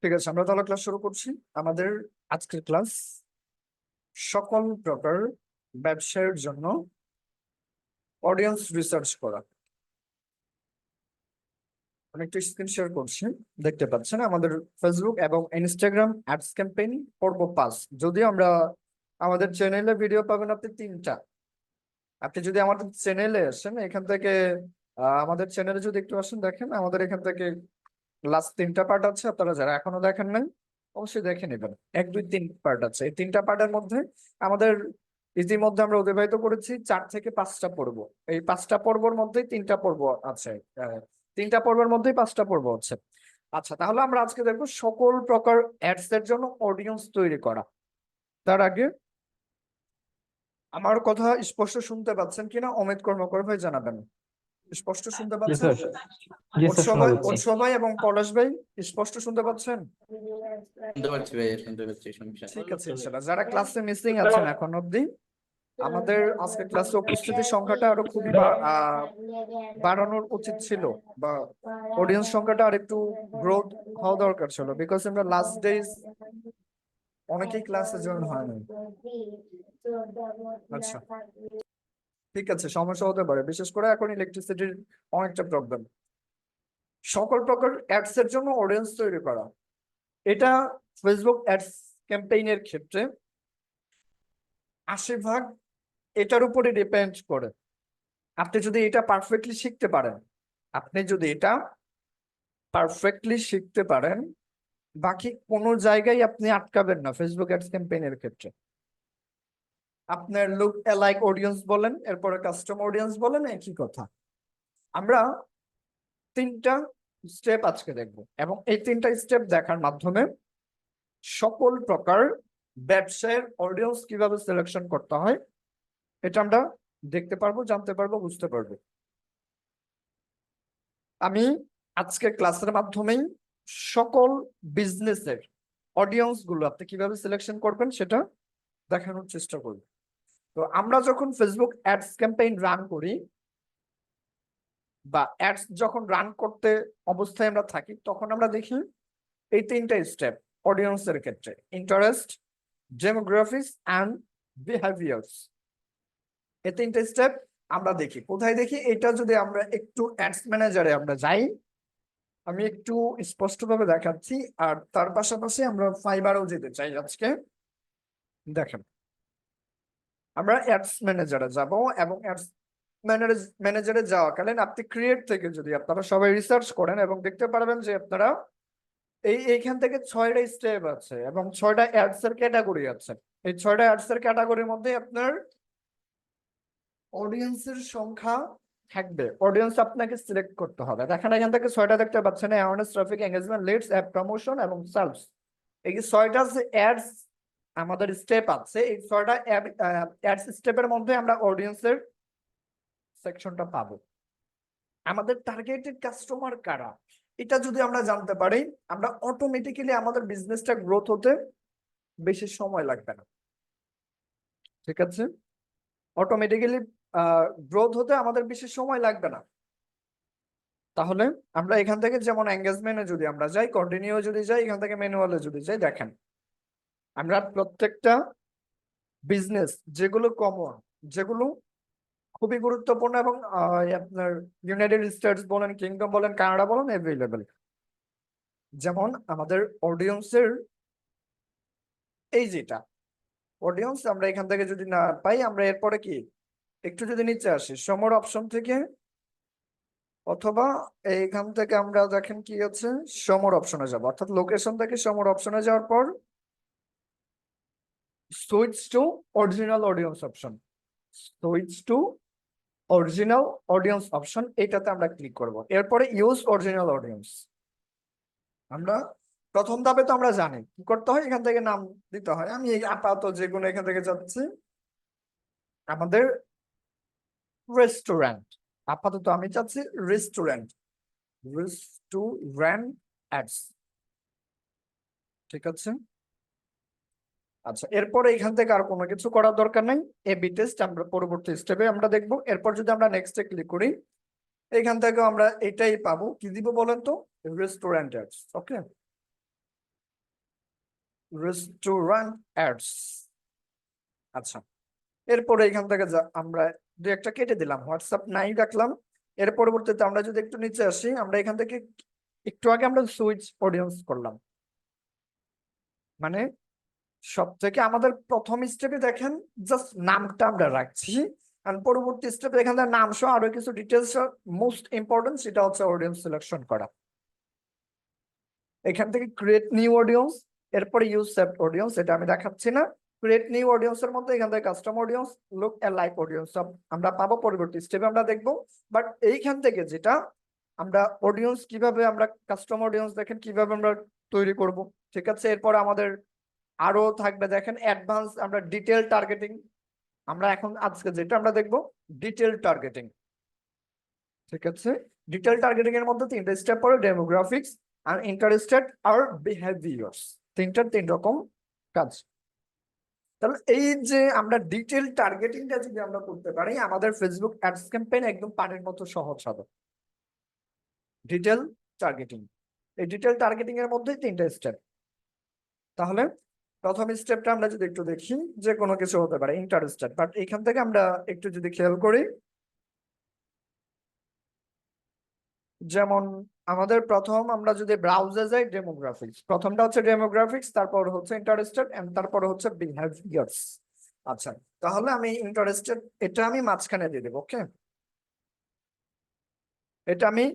ঠিক আছে, আমরা তাহলে ক্লাস শুরু করছি। আমাদের আজকের ক্লাস সকল প্রকার ব্যবসায়ের জন্য অডিয়েন্স রিসার্চ করা। আমি একটু স্ক্রিন শেয়ার করছি, দেখতে পাচ্ছেন আমাদের ফেসবুক এবং ইনস্টাগ্রাম অ্যাডস ক্যাম্পেইন পর্ব 5। যদিও আমরা আমাদের চ্যানেলে ভিডিও পাবেন আপনি 3টা। আপনি যদি আমাদের চ্যানেলে আসেন, এখান থেকে আমাদের চ্যানেলে যদি একটু আসেন, দেখেন আমাদের এখান থেকে লাস্ট 3টা পার্ট আছে। আপনারা যারা এখনো দেখেন নাই অবশ্যই দেখে নেবেন। 1, 2, 3 পার্ট আছে। এই 3টা পার্টের মধ্যে আমাদের ইতিমধ্যে আমরা অতিবাহিত করেছি 4 থেকে 5টা পর্ব। এই 5টা পর্বর মধ্যেই 3টা পর্ব আছে। 3টা পর্বের মধ্যেই 5টা পর্ব আছে। আচ্ছা, তাহলে আমরা আজকে দেখবো সকল প্রকার অ্যাডস এর জন্য অডিয়েন্স তৈরি করা। তার আগে আমার কথা স্পষ্ট শুনতে পাচ্ছেন কিনা অমিত কর্মকার ভাই জানাবেন। স্পষ্ট শুনতে জি পাচ্ছেন? স্যার, জি স্যার, শোনা যাচ্ছে। উৎসব ভাই এবং পলাশ ভাই স্পষ্ট শুনতে পাচ্ছেন? শুনতে পাচ্ছি ভাইয়া, শুনতে পাচ্ছি, সমস্যা নেই। ঠিক আছে, ইনশাআল্লাহ। যারা ক্লাসে মিসিং আছেন এখন অবধি, আমাদের আজকে ক্লাসে উপস্থিতির সংখ্যাটা আরো খুবই বাড়ানোর উচিত ছিল, বা অডিয়েন্স সংখ্যাটা আর একটু গ্রোথ হওয়া দরকার ছিল, বিকজ আমরা লাস্ট ডেজ অনেকেই ক্লাসে জয়েন হয়নি। আচ্ছা, ঠিক আছে, সমস্যা হতে পারে, বিশেষ করে এখন ইলেকট্রিসিটির অনেকটা প্রবলেম। সকল প্রকার অ্যাডস এর জন্য অডিয়েন্স তৈরি করা, এটা ফেসবুক অ্যাডস ক্যাম্পেইনের ক্ষেত্রে 80% এটার উপরে ডিপেন্ড করে। আপনি যদি এটা পারফেক্টলি শিখতে পারেন, বাকি কোনো জায়গায় আপনি আটকাবেন না। ফেসবুক অ্যাডস ক্যাম্পেইনের ক্ষেত্রে আপনার লুক অ্যালাইক অডিয়েন্স বলেন, এরপরে কাস্টম অডিয়েন্স বলেন, একই কথা। আমরা 3টা স্টেপ আজকে দেখব, এবং এই 3টা স্টেপ দেখার মাধ্যমে সকল প্রকার ব্যবসায়ের অডিয়েন্স কিভাবে সিলেকশন করতে হয় এটা আমরা দেখতে পারবো, জানতে পারবো, বুঝতে পারবো। আমি আজকের ক্লাসের মাধ্যমেই সকল বিজনেসের অডিয়েন্স গুলো আপনি কিভাবে সিলেকশন করবেন সেটা দেখানোর চেষ্টা করব। তো আমরা যখন ফেসবুক অ্যাডস ক্যাম্পেইন রান করি, বা অ্যাডস যখন রান করতে অবস্থায় আমরা থাকি, তখন আমরা দেখি এই 3টা স্টেপ অডিয়েন্সের ক্ষেত্রে: ইন্টারেস্ট, ডেমোগ্রাফিক্স অ্যান্ড বিহেভিয়ার্স। এই 3টা স্টেপ আমরা দেখি। কোথায় দেখি? এটা যদি আমরা একটু অ্যাডস ম্যানেজারে আমরা যাই, আমি একটু স্পষ্টভাবে দেখাচ্ছি। আর তার পাশাপাশি আমরা ফাইবারও যেতে চাই আজকে। দেখেন, আমরা অ্যাডস ম্যানেজারে যাব, এবং অ্যাডস ম্যানেজারে যাওয়াকালীন আপনি ক্রিয়েট থেকে যদি আপনারা সবাই রিসার্চ করেন, এবং দেখতে পারবেন যে আপনারা এইখান থেকে 6টা স্টেপ আছে এবং 6টা অ্যাডস এর ক্যাটাগরি আছে। এই 6টা অ্যাডস এর ক্যাটাগরির মধ্যে আপনার অডিয়েন্সের সংখ্যা থাকবে। অডিয়েন্স আপনাকে সিলেক্ট করতে হবে। দেখেন, এখান থেকে 6টা দেখতে পাচ্ছেন: awareness, traffic, engagement, leads, app promotion এবং সেলস। এই 6টা যে অ্যাডস আমাদের স্টেপ আছে, এই 6টা অ্যাডস স্টেপের মধ্যে আমরা অডিয়েন্সের সেকশনটা পাবো। আমাদের টার্গেটেড কাস্টমার কারা, এটা যদি আমরা জানতে পারি, আমরা অটোমেটিক্যালি আমাদের বিজনেসটা গ্রোথ হতে বেশি সময় লাগবে না। ঠিক আছে, অটোমেটিক্যালি গ্রোথ হতে আমাদের বেশি সময় লাগবে না। তাহলে আমরা এখান থেকে যেমন এঙ্গেজমেন্টে যদি আমরা যাই, কন্টিনিউ যদি যাই, এখান থেকে ম্যানুয়ালে যদি যাই, দেখেন আমরা প্রত্যেকটা বিজনেস যেগুলো কমন, যেগুলো খুবই গুরুত্বপূর্ণ, এবং আপনার ইউনাইটেড স্টেটস বলেন, কিংডম বলেন, কানাডা বলেন, অ্যাভেলেবেল। যেমন আমাদের অডিয়েন্সের এই যেটা অডিয়েন্স, আমরা এখান থেকে যদি না পাই, আমরা এরপরে কি একটু যদি নিচে আসি সমর অপশন থেকে, অথবা এইখান থেকে আমরা দেখেন কি আছে, সমর অপশনে যাব, অর্থাৎ লোকেশন থেকে সমর অপশনে যাওয়ার পর switch to original audience option, switch to original audience option, এটাতে আমরা ক্লিক করব। এরপরে ইউজ অরিজিনাল অডিয়েন্স। আমরা প্রথম ধাপে তো আমরা জানি কি করতে হয়, এখান থেকে নাম দিতে হয়। আমি আপাতত যে কোনো এখান থেকে যাচ্ছি, আমাদের রেস্টুরেন্ট, আপাতত আমি চাচ্ছি রেস্টুরেন্ট, রেস্টুরেন্ট অ্যাডস। ঠিক আছে, আচ্ছা, এরপরে এখান থেকে আর কোনো কিছু করার দরকার নাই। এবি টেস্ট আমরা পরবর্তী স্টেপে আমরা দেখবো। এরপর যদি আমরা নেক্সটে ক্লিক করি, এখান থেকে আমরা এটাই পাবো। কি দিব বলেন তো? Restaurant ads. Okay, restaurant ads. আচ্ছা, এরপরে এখান থেকে আমরা দু একটা কেটে দিলাম, হোয়াটসঅ্যাপ নাই রাখলাম। এর পরবর্তীতে আমরা যদি একটু নিচে আসি, আমরা এখান থেকে একটু আগে আমরা সুইচ অডিয়েন্স করলাম, মানে সব থেকে আমাদের প্রথম স্টেপে দেখেন জাস্ট নামটা আমরা রাখছি, আর পরবর্তী স্টেপে এখান থেকে নাম সহ আরো কিছু ডিটেলস, মোস্ট ইম্পর্টেন্ট সেটা হচ্ছে অডিয়েন্স সিলেকশন করা। এখান থেকে ক্রিয়েট নিউ অডিয়েন্স, এরপরে ইউজ সেভড অডিয়েন্স, এটা আমি দেখাচ্ছি না। ক্রিয়েট নিউ অডিয়েন্স এর মধ্যে এখান থেকে custom audience, look alike audience সব আমরা পাবো, পরবর্তী স্টেপে আমরা দেখবো। বাট এইখান থেকে যেটা আমরা অডিয়েন্স কিভাবে আমরা কাস্টম অডিয়েন্স দেখেন কিভাবে আমরা তৈরি করব, ঠিক আছে। এরপর আমাদের আরো থাকবে দেখেন অ্যাডভান্স, আমরা ডিটেল টার্গেটিং, আমরা এখন আজকে যেটা আমরা দেখবো ডিটেল টার্গেটিং, ঠিক আছে। ডিটেল টার্গেটিং এর মধ্যে তিনটা স্টেপ পড়ে, ডেমোগ্রাফিক্স আর ইন্টারেস্টেড আর বিহেভিয়ার্স, তিন রকম কাজ। তাহলে এই যে আমরা ডিটেল টার্গেটিংটা যদি আমরা করতে পারি, আমাদের ফেসবুক অ্যাডস ক্যাম্পেইন একদম পানির মতো সহজ হবে। ডিটেল টার্গেটিং, এই ডিটেল টার্গেটিং এর মধ্যে তিনটা স্টেপ। তাহলে প্রথম স্টেপটা আমরা যদি একটু দেখি, যে কোনো কিছু হতে পারে ইন্টারেস্টেড, বাট এখান থেকে আমরা একটু যদি খেয়াল করি, যেমন আমাদের প্রথম আমরা যদি ব্রাউজে যাই, ডেমোগ্রাফিক্স, প্রথমটা হচ্ছে ডেমোগ্রাফিক্স, তারপর হচ্ছে ইন্টারেস্টেড এন্ড তারপর হচ্ছে বিহেভিয়ার্স। আচ্ছা, তাহলে আমি ইন্টারেস্টেড এটা আমি মাঝখানে দিয়ে দেবো, ওকে, এটা আমি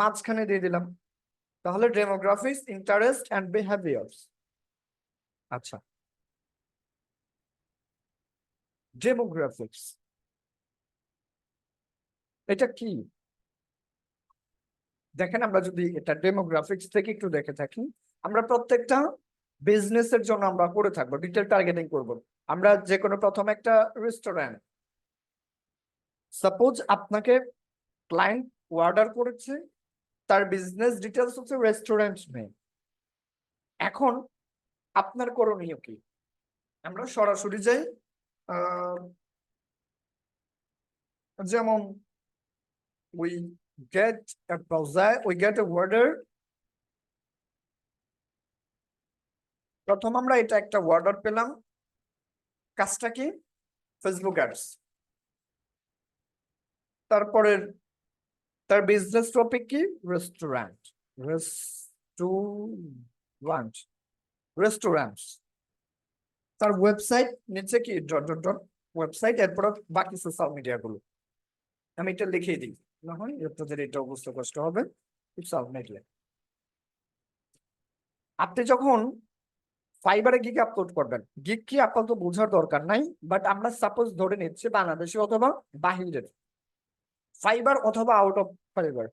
মাঝখানে দিয়ে দিলাম। তাহলে ডেমোগ্রাফিক্স, ইন্টারেস্ট এন্ড বিহেভিয়ার্স। আচ্ছা, ডেমোগ্রাফিক্স এটা কি দেখেন, আমরা যদি এটা ডেমোগ্রাফিক্স থেকে একটু দেখে থাকি, আমরা প্রত্যেকটা বিজনেসের জন্য আমরা করে থাকবো ডিটেল টার্গেটিং করব। আমরা যে কোনো প্রথম একটা রেস্টুরেন্ট, সাপোজ আপনাকে ক্লায়েন্ট অর্ডার করেছে, তার বিজনেস ডিটেলস হচ্ছে রেস্টুরেন্ট নেম। এখন আপনার করণীয় কি, আমরা সরাসরি যাই, যেমন we get a browser, we get a order, প্রথম আমরা এটা একটা অর্ডার পেলাম, কাজটা কি ফেসবুক অ্যাডস, তারপরে তার বিজনেস টপিক কি রেস্টুরেন্ট, রেস্টুরেন্ট রেস্টুরেন্টস, তার ওয়েবসাইট নিচে কি ডট ডট ডট ওয়েবসাইট, এরপর বাকি সোশ্যাল মিডিয়া গুলো আমি এটা লিখে দিই, না হয় আপনাদের এটা বুঝতে কষ্ট হবে। সোশ্যাল মিডিয়া, আপনি যখন ফাইবারে গিগ আপলোড করবেন, গিগ কি আপাতত বোঝার দরকার নাই, বাট আমরা সাপোজ ধরে নিচ্ছি বাংলাদেশে অথবা বাহিরের, ফাইবার অথবা out of fibre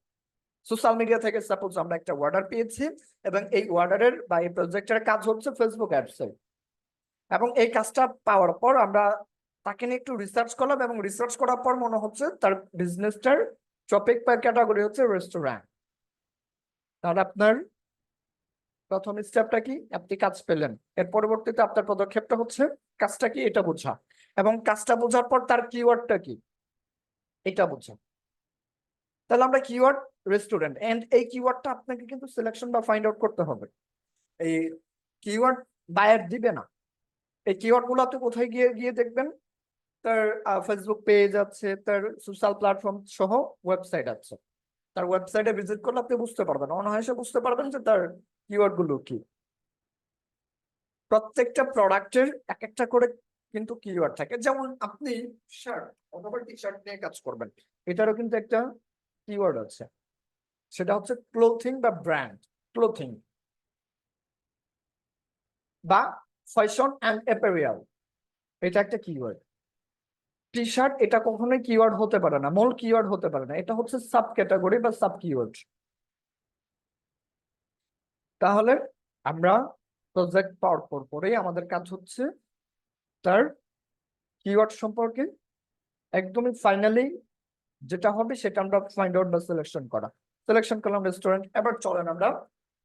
social media থেকে সাপোজ আমরা একটা অর্ডার পেয়েছি, এবং এই অর্ডারের বা এই প্রজেক্টের কাজ হচ্ছে ফেসবুক অ্যাডসে, এবং এই কাজটা পাওয়ার পর আমরা তাকে নিয়ে একটু রিসার্চ করলাম, এবং রিসার্চ করার পর মনে হচ্ছে তার বিজনেসটার টপিক বা ক্যাটাগরি হচ্ছে রেস্টুরেন্ট। তাহলে আপনার প্রথম স্টেপটা কি, আপনি কাজ পেলেন, এর পরবর্তীতে আপনার পদক্ষেপটা হচ্ছে কাজটা কি এটা বোঝা, এবং কাজটা বোঝার পর তার কিওয়ার্ডটা কি এটা বোঝা। তাহলে আমরা কিওয়ার্ড রেস্টুরেন্ট, এন্ড এই কিওয়ার্ডটা আপনাকে কিন্তু সিলেকশন বা ফাইন্ড আউট করতে হবে। এই কিওয়ার্ড বায়ার দিবে না, এই কিওয়ার্ড গুলো আপনি কোথায় গিয়ে গিয়ে দেখবেন, তার ফেসবুক পেজ আছে, তার সোশ্যাল প্ল্যাটফর্ম সহ ওয়েবসাইট আছে, তার ওয়েবসাইটে ভিজিট করলে আপনি বুঝতে পারবেন, অনায়াসে বুঝতে পারবেন যে তার কিওয়ার্ড গুলো কি। প্রত্যেকটা প্রোডাক্টের এক একটা করে কিন্তু কিওয়ার্ড থাকে, যেমন আপনি শার্ট অথবা টি শার্ট নিয়ে কাজ করবেন, এটারও কিন্তু একটা কিওয়ার্ড আছে, সেটা হচ্ছে ক্লোথিং বা ব্র্যান্ড, ক্লোথিং বা ফ্যাশন অ্যান্ড অ্যাপারেল, এটা একটা কিওয়ার্ড। টি শার্ট এটা কখনোই কিওয়ার্ড হতে পারে না, মূল কিওয়ার্ড হতে পারে না, এটা হচ্ছে সাব ক্যাটাগরি বা সাব কিওয়ার্ড। তাহলে আমরা প্রজেক্ট পাওয়ার পরেই আমাদের কাজ হচ্ছে তার কিওয়ার্ড সম্পর্কে একদমই ফাইনালি যেটা হবে সেটা আমরা ফাইন্ড আউট বা সিলেকশন করা। সিলেকশন করলাম রেস্টুরেন্ট, এবার চলেন আমরা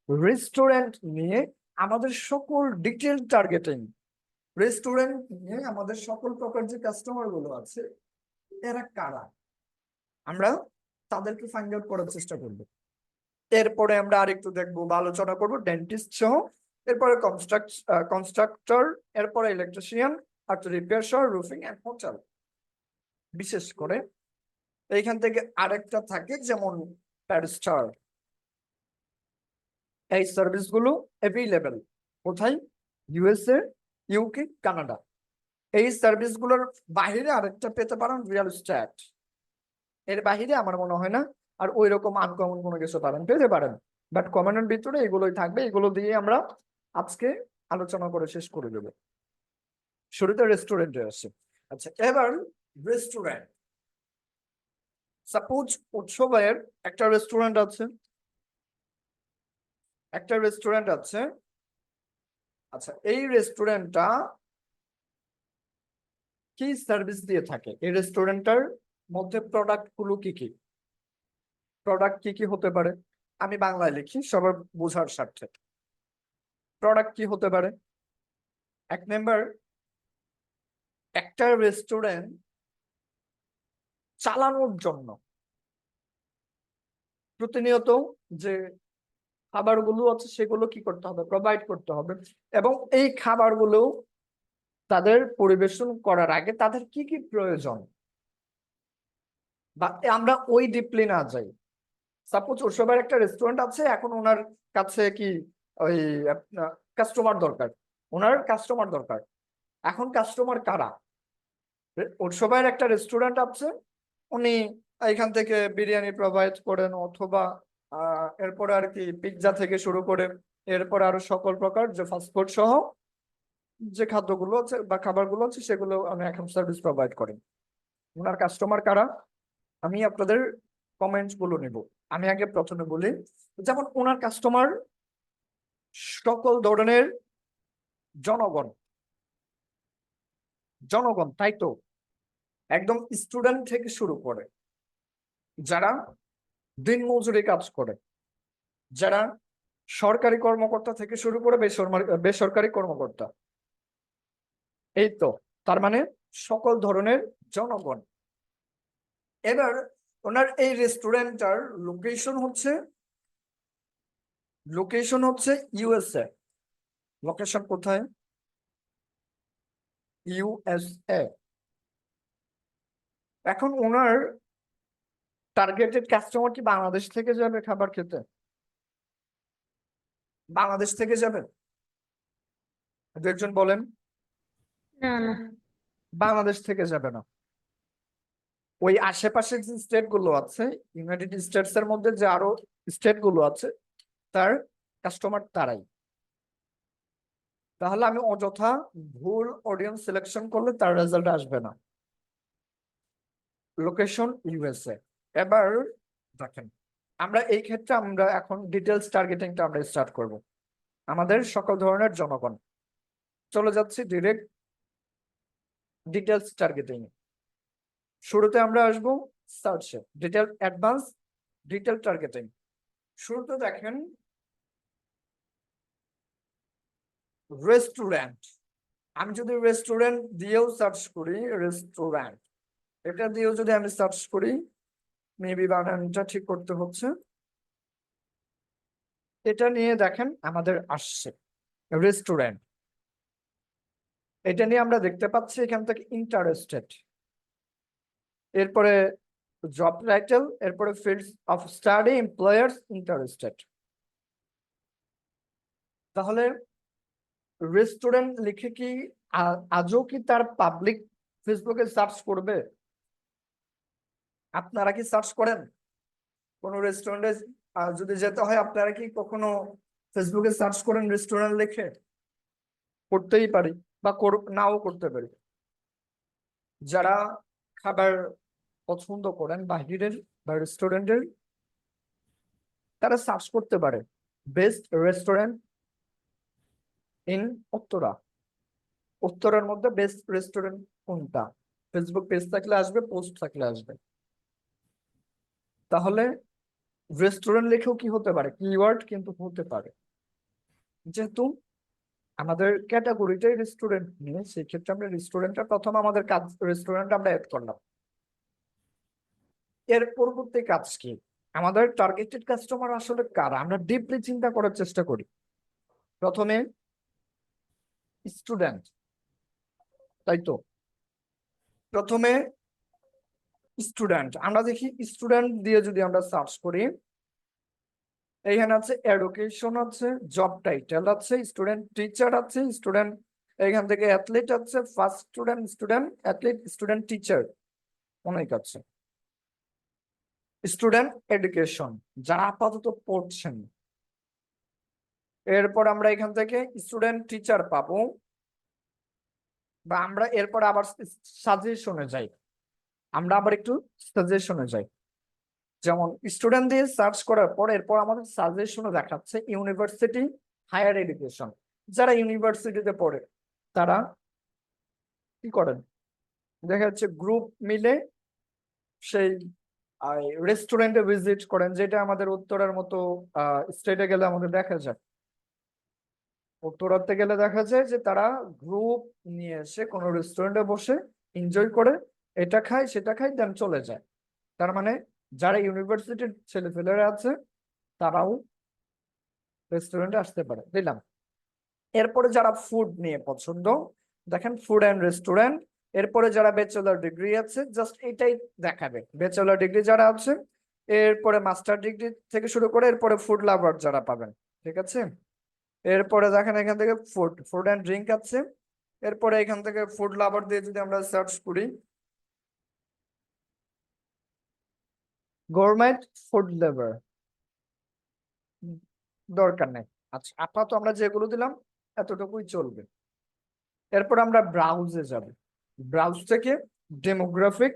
রেস্টুরেন্ট নিয়ে আমাদের সকল ডিটেল টার্গেটিং, রেস্টুরেন্ট নিয়ে আমাদের সকল প্রকার যে কাস্টমার গুলো আছে এরা কারা, আমরা তাদেরকে ফাইন্ড আউট করার চেষ্টা করবো। এরপরে আমরা আরেকটু দেখবো বা আলোচনা করবো ডেন্টিস্ট সহ এরপরে কনস্ট্রাক্টর, এরপরে ইলেকট্রিশিয়ান, আর রিপেয়ার সহ রুফিং এন্ড হোটেল। বিশেষ করে এইখান থেকে আরেকটা থাকে যেমন প্যারিস্টার। এই সার্ভিস গুলো অ্যাভেলেবেল কোথায়? USA, UK, Canada. এই সার্ভিস গুলোর বাহিরে আরেকটা পেতে পারেন রিয়েল এস্টেট। এর বাহিরে আমার মনে হয় না আর ওই রকম আনকমন কোনো কিছু পেতে পারেন, বাট কমনের ভিতরে এগুলোই থাকবে। এগুলো দিয়ে আমরা আজকে আলোচনা করে শেষ করে দেব। শুরুতে রেস্টুরেন্টে আসে। আচ্ছা, এবার রেস্টুরেন্ট। সাপোজ উৎসবের একটা রেস্টুরেন্ট আছে, আচ্ছা এই রেস্টুরেন্টটা কি সার্ভিস দিয়ে থাকে? এই রেস্টুরেন্টটার মধ্যে প্রোডাক্ট গুলো কি কি? প্রোডাক্ট কি কি হতে পারে? আমি বাংলায় লিখি সবার বোঝার স্বার্থে। প্রোডাক্ট কি হতে পারে? এক নাম্বার, একটা রেস্টুরেন্ট চালানোর জন্য প্রতিনিয়ত যে খাবারগুলো আছে সেগুলো কি করতে হবে? প্রোভাইড করতে হবে। এবং এই খাবারগুলো তাদের পরিবেশন করার আগে তাদের কি কি প্রয়োজন, বা আমরা ওই ডিপলি না যাই। সাপোজ উৎসবের একটা রেস্টুরেন্ট আছে, এখন ওনার কাছে কি ওই কাস্টমার দরকার, এখন কাস্টমার কারা? উৎসবের একটা রেস্টুরেন্ট আছে, উনি এখান থেকে বিরিয়ানি প্রোভাইড করেন, অথবা এরপরে আর কি পিৎজা থেকে শুরু করে এরপর আরো সকল প্রকার যে ফাস্টফুড সহ যে খাদ্যগুলো আছে বা খাবারগুলো আছে সেগুলো উনি এখন সার্ভিস প্রোভাইড করেন। ওনার কাস্টমার কারা? আমি আপনাদের কমেন্টস গুলো নিব। আমি আগে প্রথমে বলি, যেমন ওনার কাস্টমার সকল ধরনের জনগণ, তাই তো? একদম স্টুডেন্ট থেকে শুরু করে যারা দিন মজুরি কাজ করে, যারা সরকারি কর্মকর্তা থেকে শুরু করে বেসরকারি কর্মকর্তা, এই তো, তার মানে সকল ধরনের জনগণ। এবার ওনার এই রেস্টুরেন্টটার লোকেশন হচ্ছে ইউএসএ। লোকেশন কোথায়? ইউএসএ। এখন ওনার টার্গেটেড কাস্টমার কি বাংলাদেশ থেকে যাবে খাবার খেতে? বাংলাদেশ থেকে যাবে? একজন বলেন। না না, বাংলাদেশ থেকে যাবে না। ওই আশেপাশে যে স্টেট গুলো আছে, ইউনাইটেড স্টেটস এর মধ্যে যে আরো স্টেট গুলো আছে, তার কাস্টমার তারাই। তাহলে আমি অযথা ভুল অডিয়েন্স সিলেকশন করলে তার রেজাল্ট আসবে না। Location USA. এবার দেখেন, আমরা এই ক্ষেত্রে আমরা এখন ডিটেলস টার্গেটিংটা আমরা স্টার্ট করব। আমাদের সকল ধরনের জনগণ। চলে যাচ্ছি ডিরেক্ট ডিটেলস টার্গেটিং। শুরুতে আমরা আসবো সার্চে, অ্যাডভান্স ডিটেল টার্গেটিং। শুরুতে দেখেন রেস্টুরেন্ট। আমি যদি রেস্টুরেন্ট দিয়েও সার্চ করি, রেস্টুরেন্ট এটা দিয়েও যদি আমি সার্চ করি, মেবি বানানটা ঠিক করতে হচ্ছে, এটা নিয়ে দেখেন আমাদের আসছে রেস্টুরেন্ট। এটা নিয়ে আমরা দেখতে পাচ্ছি এখান থেকে ইন্টারেস্টেড, এরপরে জব টাইটেল, এরপরে fields of study, employers, interested. তাহলে রেস্টুরেন্ট লিখে কি আজও কি তার পাবলিক ফেসবুকে সার্চ করবে? আপনারা কি সার্চ করেন? কোন রেস্টুরেন্টে যদি যেতে হয়, আপনারা কি কখনো ফেসবুকে সার্চ করেন রেস্টুরেন্ট লিখে? করতেই পারি বা নাও করতে পারি। যারা খাবার পছন্দ করেন বাহিরের বা রেস্টুরেন্টের, তারা সার্চ করতে পারে বেস্ট রেস্টুরেন্ট ইন উত্তরার মধ্যে বেস্ট রেস্টুরেন্ট কোনটা। ফেসবুক পেজ থাকলে আসবে, পোস্ট থাকলে আসবে। তাহলে রেস্টুরেন্ট লিখেও কি হতে পারে? কিওয়ার্ড কিন্তু হতে পারে। যেহেতু আমাদের ক্যাটাগরিটাই রেস্টুরেন্ট নিয়ে, সেই ক্ষেত্রে আমরা রেস্টুরেন্টটা প্রথম আমাদের কাজ, রেস্টুরেন্ট আমরা অ্যাড করলাম। এর পরবর্তী কাজ কি? আমাদের টার্গেটেড কাস্টমার আসলে কারা, আমরা ডিপলি চিন্তা করার চেষ্টা করি। প্রথমে স্টুডেন্ট, তাই তো? প্রথমে স্টুডেন্ট, আমরা দেখি স্টুডেন্ট দিয়ে যদি আমরা সার্চ করি, এইখানে আছে এডুকেশন আছে, জব টাইটেল আছে, স্টুডেন্ট টিচার আছে, স্টুডেন্ট, এখান থেকে অ্যাথলিট আছে, first student, student athlete, student teacher, অনেক আছে। স্টুডেন্ট এডুকেশন, যারা আপাতত পড়ছেন। এরপর আমরা এখান থেকে স্টুডেন্ট টিচার পাবো, বা আমরা এরপর আবার সাজেশনে যাই, আমরা আবার একটু সাজেশনে যাই। যেমন স্টুডেন্ট দিয়ে সার্চ করার পর এরপর আমাদের সাজেশনে দেখাচ্ছে ইউনিভার্সিটি, হায়ার এডুকেশন। যারা ইউনিভার্সিটিতে পড়ে তারা কি করেন, দেখা যাচ্ছে গ্রুপ মিলে সেই রেস্টুরেন্টে ভিজিট করেন, যেটা আমাদের উত্তরার মতো স্টেটে গেলে আমাদের দেখা যায়। উত্তরাতে গেলে দেখা যায় যে তারা গ্রুপ নিয়ে এসে কোনো রেস্টুরেন্টে বসে এনজয় করে, এটা খায় সেটা খায়, দেন চলে যায়। তার মানে যারা ইউনিভার্সিটির ছেলেপেলেরা আছে তারাও রেস্টুরেন্টে আসতে পারে, দিলাম। এরপরে যারা ফুড নিয়ে পছন্দ, দেখেন ফুড অ্যান্ড রেস্টুরেন্ট। এরপরে যারা ব্যাচেলর ডিগ্রি আছে, জাস্ট এটাই দেখাবে, ব্যাচেলর ডিগ্রি যারা আছে। এরপরে মাস্টার ডিগ্রি থেকে শুরু করে এরপরে ফুড লাভার যারা পাবেন, ঠিক আছে। এরপরে দেখেন এখান থেকে ফুড ফুড অ্যান্ড ড্রিঙ্ক আছে। এরপরে এখান থেকে ফুড লাভার দিয়ে যদি আমরা সার্চ করি, গভর্নমেন্ট ফুড লাভার, দরকার নেই। আচ্ছা, আপাতত আমরা যেগুলো দিলাম এতটুকুই চলবে। এরপর আমরা ব্রাউজে যাব, ব্রাউজ থেকে ডেমোগ্রাফিক,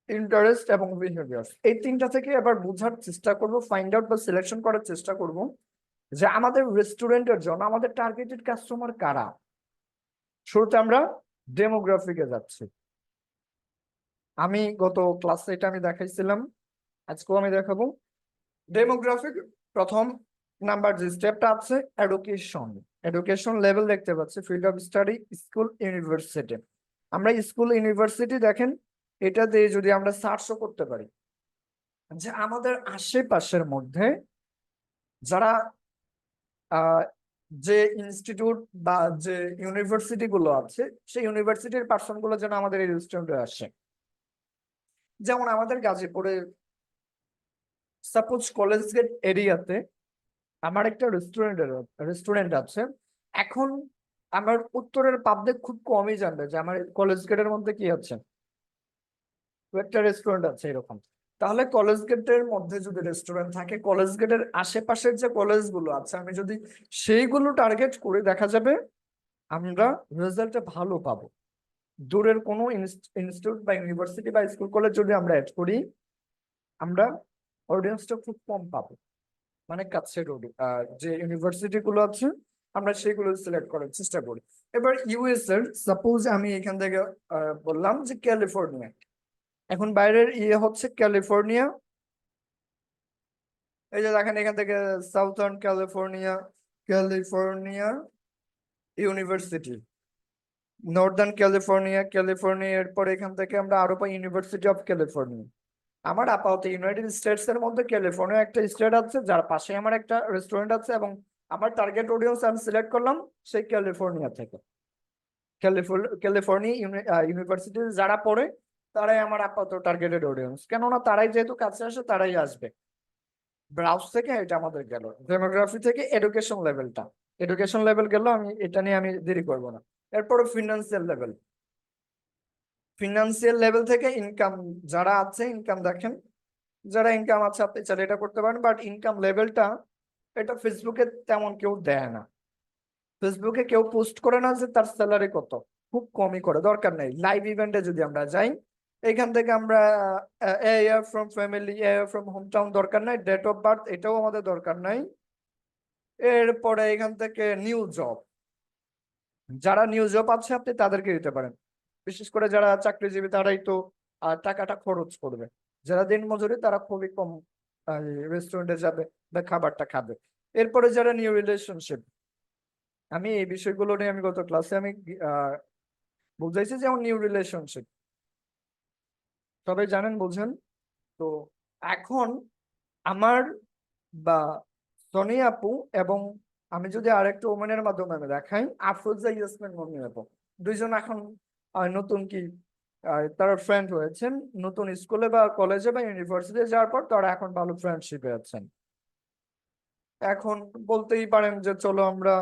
ইন্টারেস্ট এবং বিহেভিয়ার, এই তিনটা থেকে এবার বোঝার চেষ্টা করব, ফাইন্ড আউট বা সিলেকশন করার চেষ্টা করব যে আমাদের রেস্টুরেন্টের জন্য আমাদের টার্গেটেড কাস্টমার কারা। শুরুতে আমরা ডেমোগ্রাফিকে যাচ্ছি। আমি গত ক্লাসে এটা আমি দেখাইছিলাম, আজকেও আমি দেখাবো। ডেমোগ্রাফিক প্রথম নাম্বার যে স্টেপটা আছে এডুকেশন, এডুকেশন লেভেল দেখতে পাচ্ছি, field of study, school, university. আমরা স্কুল ইউনিভার্সিটি দেখেন এটা দিয়ে যদি আমরা সার্চও করতে পারি যে আমাদের আশেপাশের মধ্যে যারা যে ইনস্টিটিউট বা যে ইউনিভার্সিটি গুলো আছে, সেই ইউনিভার্সিটির পার্সন গুলো যেন আমাদের এই রেস্টুরেন্টে আসে। যেমন আমাদের গাজীপুরে সাপোজ কলেজ গেট এরিয়াতে আমার একটা রেস্টুরেন্ট আছে। এখন আমার উত্তরের পাবলিক খুব কমই জানবে যে আমার কলেজ গেটের মধ্যে কি আছে, একটা রেস্টুরেন্ট আছে এরকম। তাহলে কলেজ গেটের মধ্যে যদি রেস্টুরেন্ট থাকে, কলেজ গেটের আশেপাশের যে কলেজগুলো আছে আমি যদি সেইগুলো টার্গেট করে, দেখা যাবে আমরা রেজাল্টে ভালো পাবো। দূরের কোনো ইনস্টিটিউট বা ইউনিভার্সিটি বা স্কুল কলেজ যদি আমরা অ্যাড করি, আমরা অডিয়েন্সটা খুব কম পাবো। মানে কাছের যে ইউনিভার্সিটি গুলো আছে আমরা সেগুলো সিলেক্ট করার চেষ্টা করি। এবার ইউএস এর সাপোজ আমি এখান থেকে বললাম যে ক্যালিফোর্নিয়া, এখন বাইরের ইয়ে হচ্ছে ক্যালিফোর্নিয়া। এই যে দেখেন এখান থেকে southern California, California university, Northern California, California. এরপর এখান থেকে আমরা আরো পাই ইউনিভার্সিটি অফ ক্যালিফোর্নিয়া। আমার আপাতত ইউনাইটেড স্টেটস এর মধ্যে ক্যালিফোর্নিয়া একটা স্টেট আছে, যার পাশে আমার একটা রেস্টুরেন্ট আছে, এবং আমার টার্গেট অডিয়েন্স আমি সিলেক্ট করলাম সেই ক্যালিফোর্নিয়া থেকে। ক্যালিফোর্নিয়া ইউনিভার্সিটি যারা পড়ে তারাই আমার আপাতত টার্গেটেড অডিয়েন্স, কেননা তারাই যেহেতু কাছে আসে তারাই আসবে। ব্রাউজ থেকে এটা আমাদের গেল, ডেমোগ্রাফি থেকে এডুকেশন লেভেলটা, এডুকেশন লেভেল গেল, আমি এটা নিয়ে আমি দেরি করবো না। এরপরে ফিনান্সিয়াল লেভেল, ফিনান্সিয়াল লেভেল থেকে ইনকাম যারা আছে, ইনকাম দেখেন যারা ইনকাম আছে আপনি চাইলে এটা করতে পারেন, বাট ইনকাম লেভেলটা এটা ফেসবুকে তেমন কেউ দেয় না। ফেসবুকে কেউ পোস্ট করে না যে তার স্যালারি কত, খুব কমই করে, দরকার নেই। লাইভ ইভেন্টে যদি আমরা যাই, এখান থেকে আমরা ইয়ার from family, year from home town দরকার নাই, ডেট অফ বার্থ এটাও আমাদের দরকার নাই। এরপরে এখান থেকে নিউ জব, যারা নিউ জব আছে আপনি তাদেরকে দিতে পারেন। বিশেষ করে যারা চাকরিজীবী তারাই তো টাকাটা খরচ করবে, যারা দিনমজুরি তারা খুবই কম রেস্টুরেন্টে যাবে বা খাবারটা খাবে। এরপরে যারা নিউ রিলেশনশিপ, আমি এই বিষয়গুলো নিয়ে আমি গত ক্লাসে আমি বুঝাইছি, যেমন নিউ রিলেশনশিপ সবাই জানেন বুঝেন। তো এখন আমার বা সনি আপু এবং আমি যদি আরেকটা ওমেনের মাধ্যমে আমি দেখাই, আফরোজা ইয়াসমিন মমি আপু, দুইজন এখন নতুন কি তারা ফ্রেন্ড হয়েছেন, নতুন স্কুলে বা কলেজে বা ইউনিভার্সিটি যাওয়ার পর তারা এখন ভালো ফ্রেন্ডশিপে আছেন। এখন বলতেই পারেন যে চলো আমরা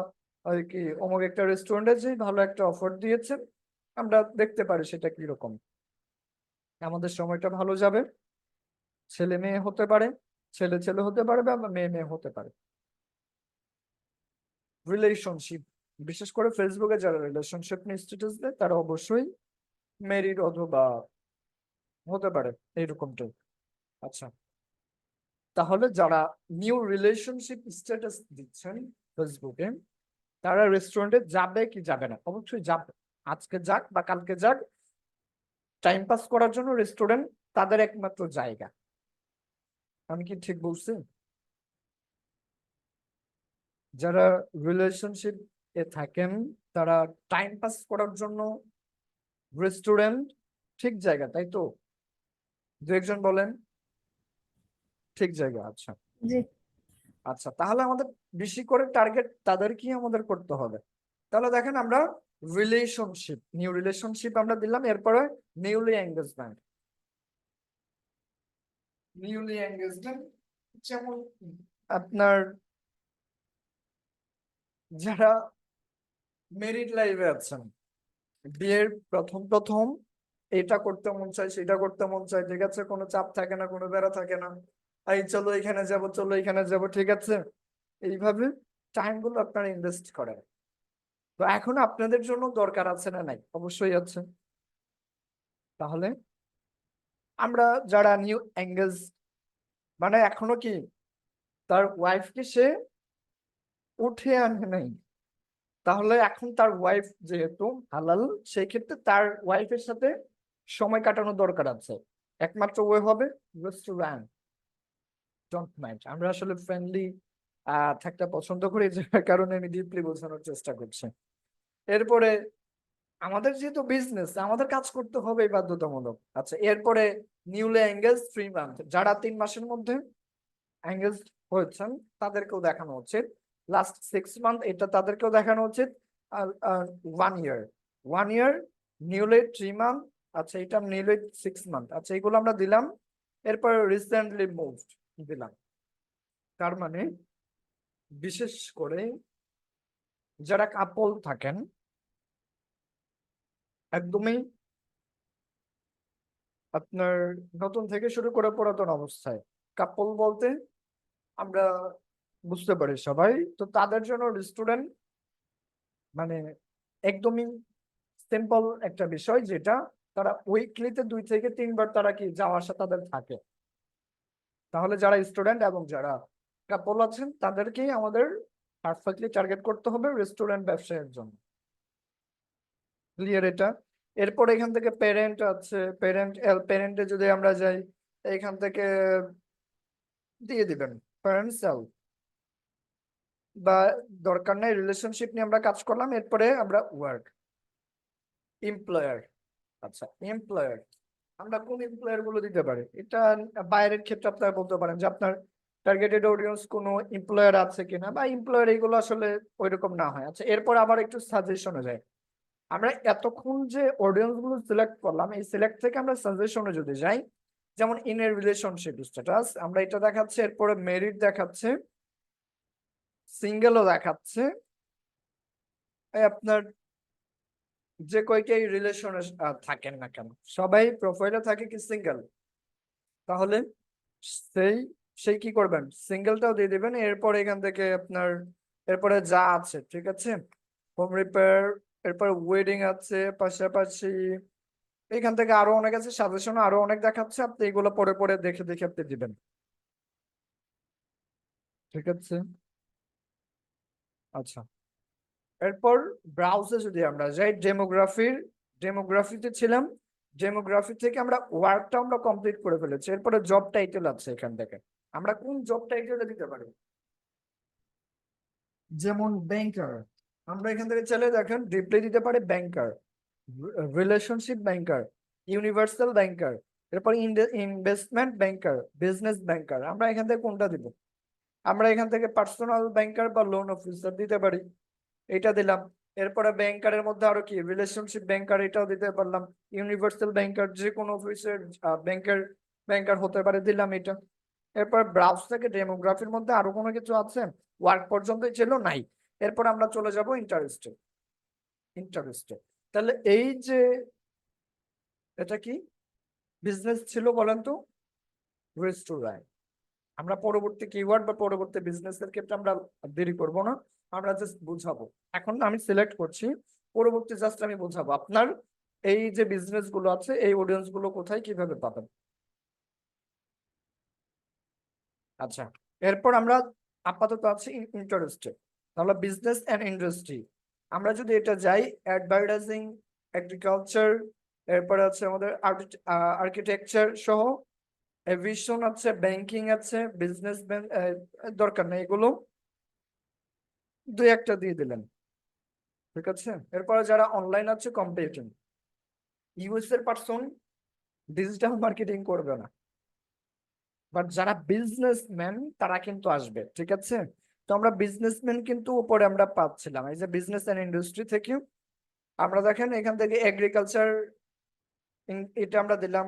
আর কি অমুক একটা রেস্টুরেন্টে যাই, ভালো একটা অফার দিয়েছেন, আমরা দেখতে পারি সেটা কি রকম, আমাদের সময়টা ভালো যাবে, ছেলে মেয়ে হতে পারে, ছেলে ছেলে হতে পারে বা মেয়ে মেয়ে হতে পারে। রিলেশনশিপ, বিশেষ করে ফেসবুকে যারা রিলেশনশিপ নিয়ে স্ট্যাটাস দেয় তারা অবশ্যই মেরিড অথবা হতে পারে এইরকমটাই। আচ্ছা, তাহলে যারা নিউ রিলেশনশিপ স্ট্যাটাস দিচ্ছেন ফেসবুকে, তারা রেস্টুরেন্টে যাবে কি যাবে না? অবশ্যই যাবে, আজকে যাক বা কালকে যাক, টাইম পাস করার জন্য রেস্টুরেন্ট তাদের একমাত্র জায়গা। আমি কি ঠিক বলছি? যারা রিলেশনশিপ এ থাকেন তারা টাইম পাস করার জন্য রেস্টুরেন্ট ঠিক জায়গা, তাই তো? দু একজন বলেন ঠিক জায়গা। আচ্ছা জি। আচ্ছা, তাহলে আমাদের বেশি করে টার্গেট তাদেরকেই আমাদের করতে হবে। তাহলে দেখেন আমরা রিলেশনশিপ, নিউ রিলেশনশিপ আমরা দিলাম, এরপরে নিউলি এঙ্গেজমেন্ট। নিউলি এঙ্গেজমেন্ট যেমন আপনার যারা মেরিড লাইফে আছেন, বিয়ের প্রথম প্রথম এটা করতে মন চায়, সেটা করতে মন চায়, ঠিক আছে, কোনো চাপ থাকে না, কোনো বেড়া থাকে না, এই চলো এখানে যাব, চলো এখানে যাব, ঠিক আছে, এইভাবে টাইম গুলো আপনারা ইনভেস্ট করেন। তো এখন আপনাদের জন্য দরকার আছে না নাই? অবশ্যই আছে। তাহলে আমরা যারা নিউ এঙ্গেজ, মানে এখনো কি তার ওয়াইফকে সে উঠে আনে নাই, তাহলে এখন তার ওয়াইফ যেহেতু হালাল, সেই ক্ষেত্রে তার ওয়াইফের সাথে সময় কাটানো দরকার আছে। একমাত্র ওয়ে হবে রেস্টুরেন্ট। ডোন্ট মাইন্ড, আমরা আসলে ফ্রেন্ডলি থাকতে পছন্দ করি, যার কারণে আমি ডিপলি বোঝানোর চেষ্টা করছি। এরপরে আমাদের যেহেতু বিজনেস, আমাদের কাজ করতে হবে বাধ্যতামূলক। আচ্ছা, এরপরে নিউলি এঙ্গেজ 3 মান্থ, যারা 3 মাসের মধ্যে এঙ্গেজ হয়েছেন তাদেরকেও দেখানো উচিত। লাস্ট 6 মান্থ এটা তাদেরকেও দেখানো উচিত। আর 1 ইয়ার, 1 ইয়ার, নিউলি 3 মান্থ, আচ্ছা এটা নিউলি 6 মান্থ, আচ্ছা এগুলো আমরা দিলাম। এরপর রিসেন্টলি মুভড দিলাম। তার মানে বিশেষ করে যারা কাপল থাকেন একদমই আপনার নতুন থেকে শুরু করে পুরাতন অবস্থায়, কাপল বলতে আমরা বুঝতে পারি সবাই, তো তাদের জন্য রেস্টুরেন্ট মানে একদমই সিম্পল একটা বিষয়, যেটা তারা উইকলিতে 2 থেকে 3 বার তারা কি যাওয়া আসা তাদের থাকে। তাহলে যারা স্টুডেন্ট এবং যারা কাপল আছেন তাদেরকেই আমাদের পারফেক্টলি টার্গেট করতে হবে রেস্টুরেন্ট ব্যবসায়ের জন্য। ক্লিয়ার এটা? এরপর এখান থেকে পেরেন্ট আছে, পেরেন্টে যদি আমরা যাই, এখান থেকে দিয়ে দিবেন প্যারেন্টসাল, বা দরকার নাই, রিলেশনশিপ নিয়ে আমরা কাজ করলাম। এরপরে আমরা ওয়ার্ক, এমপ্লয়ার। আচ্ছা, এমপ্লয়ার আমরা কোন এমপ্লয়ার গুলো দিতে পারি? এটা বাইরের ক্ষেত্রে আপনারা বলতে পারেন যে আপনার টার্গেটেড অডিয়েন্স কোনো এমপ্লয়ার আছে কিনা, বা এমপ্লয়ার এগুলো আসলে ওইরকম না হয়। আচ্ছা, এরপর আবার একটু সাজেশনে যাই। আমরা এতক্ষণ যে অডিয়েন্স গুলো সিলেক্ট করলাম, এই সিলেক্ট থেকে আমরা সাজেশনে যদি যাই, যেমন ইন এ রিলেশনশিপ স্ট্যাটাস আমরা এটা দেখাচ্ছে, এরপরে মেরিট দেখাচ্ছে, সিঙ্গেলও দেখাচ্ছে, আপনার যে কয়টাই রিলেশনে থাকেন না কেন সবাই প্রোফাইলে থাকে কি সিঙ্গেল, তাহলে সেই সেই কি করবেন, সিঙ্গেলটাও দিয়ে দিবেন। এরপর এখান থেকে আপনার এরপরে যা আছে, ঠিক আছে, হোম রিপেয়ার, এরপর ওয়েডিং আছে, পাশাপাশি এখান থেকে আরো অনেক আছে, সাজেশন আরো অনেক দেখাচ্ছে, আপনি এগুলো পরে পরে দেখে দেখে আপনি দিবেন, ঠিক আছে। আচ্ছা, এরপর ব্রাউজে যদি আমরা যাই, ডেমোগ্রাফিতে ছিলাম, ডেমোগ্রাফি থেকে আমরা ওয়ার্কটা আমরা কমপ্লিট করে ফেলেছি। এরপরে জব টাইটেল আছে, এখান থেকে আমরা কোন জব টাইটেলটা দিতে পারি, যেমন ব্যাংকার, আমরা এখান থেকে চলে দেখেন ডিপলি দিতে পারি ব্যাংকার, রিলেশনশিপ ব্যাংকার, ইউনিভার্সাল ব্যাংকার, এরপর ইনভেস্টমেন্ট ব্যাংকার, বিজনেস ব্যাংকার, আমরা এখান থেকে কোনটা দিব? আমরা এখান থেকে পার্সোনাল ব্যাংকার বা লোন অফিসার দিতে পারি, এটা দিলাম। এরপরে ব্যাংকারের মধ্যে আরো কি রিলেশনশিপ ব্যাংকার, এটাও দিতে পারলাম। ইউনিভার্সাল ব্যাংকার, যে কোনো অফিসের ব্যাংকার হতে পারে, দিলাম এটা। এরপর ব্রাউজ থেকে ডেমোগ্রাফির মধ্যে আরো কোনো কিছু আছে? ওয়ার্ক পর্যন্তই ছিল, নাই। এরপর আমরা চলে যাব ইন্টারেস্টে। তাহলে এই যে এটা কি বিজনেস ছিল বলেন তো? রেস্টুরেন্ট। আমরা পরবর্তী কিওয়ার্ড বা পরবর্তী বিজনেস এর ক্ষেত্রে আমরা দেরি করব না, আমরা জাস্ট বুঝাবো। এখন আমি সিলেক্ট করছি, পরবর্তী জাস্ট আমি বুঝাবো আপনার এই যে বিজনেস গুলো আছে, এই অডিয়েন্স গুলো কোথায় কিভাবে পাবেন। আচ্ছা, এরপর আমরা আপাতত আছি ইন্টারেস্টে। তাহলে বিজনেস এন্ড ইন্ডাস্ট্রি, আমরা যদি এটা যাই, অ্যাডভার্টাইজিং, এগ্রিকালচার, এরপরে আছে আমাদের আর্কিটেকচার সহ, এভিয়েশন আছে, ব্যাংকিং আছে, বিজনেস দরকার নেই এগুলো, দুই একটা দিয়ে দিলেন, ঠিক আছে। এরপরে যারা অনলাইন আছে, কম্পিউটিং, ইউএস এর পারসন ডিজিটাল মার্কেটিং করবে না, বাট যারা বিজনেসম্যান তারা কিন্তু আসবে, ঠিক আছে। তো আমরা বিজনেসম্যান কিন্তু উপরে আমরা পাচ্ছিলাম এই যে বিজনেস এন্ড ইন্ডাস্ট্রি থেকে। আমরা দেখেন এখান থেকে এগ্রিকালচার, এটা আমরা দিলাম।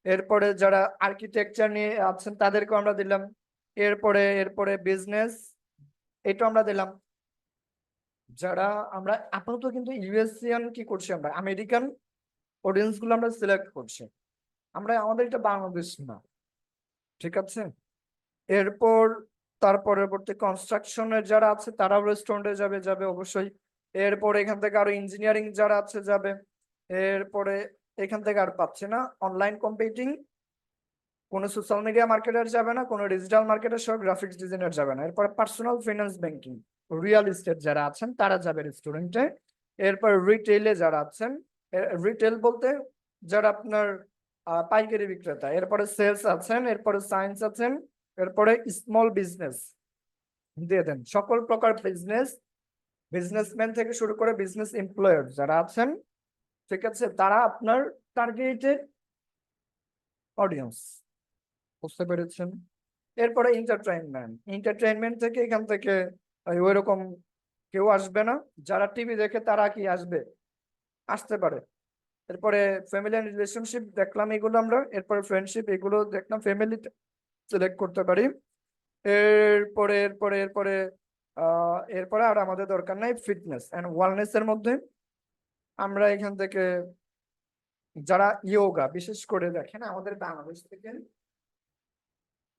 এরপরে যারা আর্কিটেকচার নিয়ে আছেন তাদেরকে আমরা দিলাম। এরপরে এরপরে বিজনেস, এটা আমরা দিলাম। যারা আমরা আপাতত কিন্তু ইউএসিয়ান কি করছি, আমরা আমেরিকান অডিয়েন্স গুলো আমরা সিলেক্ট করছি, আমরা আমাদের এটা বাংলাদেশ না, ঠিক আছে। এরপর তার পরবর্তী কনস্ট্রাকশনের যারা আছে তারাও রেস্টুরেন্টে যাবে অবশ্যই। এরপর এখান থেকে আরো ইঞ্জিনিয়ারিং যারা আছে যাবে। এরপরে এখান থেকে আর পাচ্ছে না অনলাইন কম্পিউটিং, কোনো সোশ্যাল মিডিয়া মার্কেটার যাবে না, কোনো ডিজিটাল মার্কেটার সহ গ্রাফিক্স ডিজাইনার যাবে না। এরপরে personal finance banking, real estate যারা আছেন তারা যাবে রেস্টুরেন্টে। এরপর রিটেইলে যারা আছেন, রিটেল বলতে যারা আপনার পাইকারি বিক্রেতা। এরপরে সেলস আছেন, এরপরে সায়েন্স আছেন, এরপরে স্মল বিজনেস দিয়ে দেন, সকল প্রকার বিজনেসম্যান থেকে শুরু করে বিজনেস এমপ্লয়ার যারা আছেন, ঠিক আছে, তারা আপনার টার্গেটেড অডিয়েন্স, বুঝতে পেরেছেন। এরপরে এন্টারটেইনমেন্ট থেকে এখান থেকে ওই রকম কেউ আসবে না, যারা টিভি দেখে তারা কি আসবে, আসতে পারে। এরপরে ফ্যামিলি এন্ড রিলেশনশিপ দেখলাম এগুলো আমরা। এরপরে ফ্রেন্ডশিপ, এগুলো দেখলাম, ফ্যামিলি সিলেক্ট করতে পারি। এরপরে এরপরে এরপরে এরপরে আর আমাদের দরকার নাই ফিটনেস এন্ড ওয়েলনেস এর মধ্যে আমরা এখান থেকে যারা ইয়োগা, বিশেষ করে দেখেন আমাদের বাংলাদেশ থেকে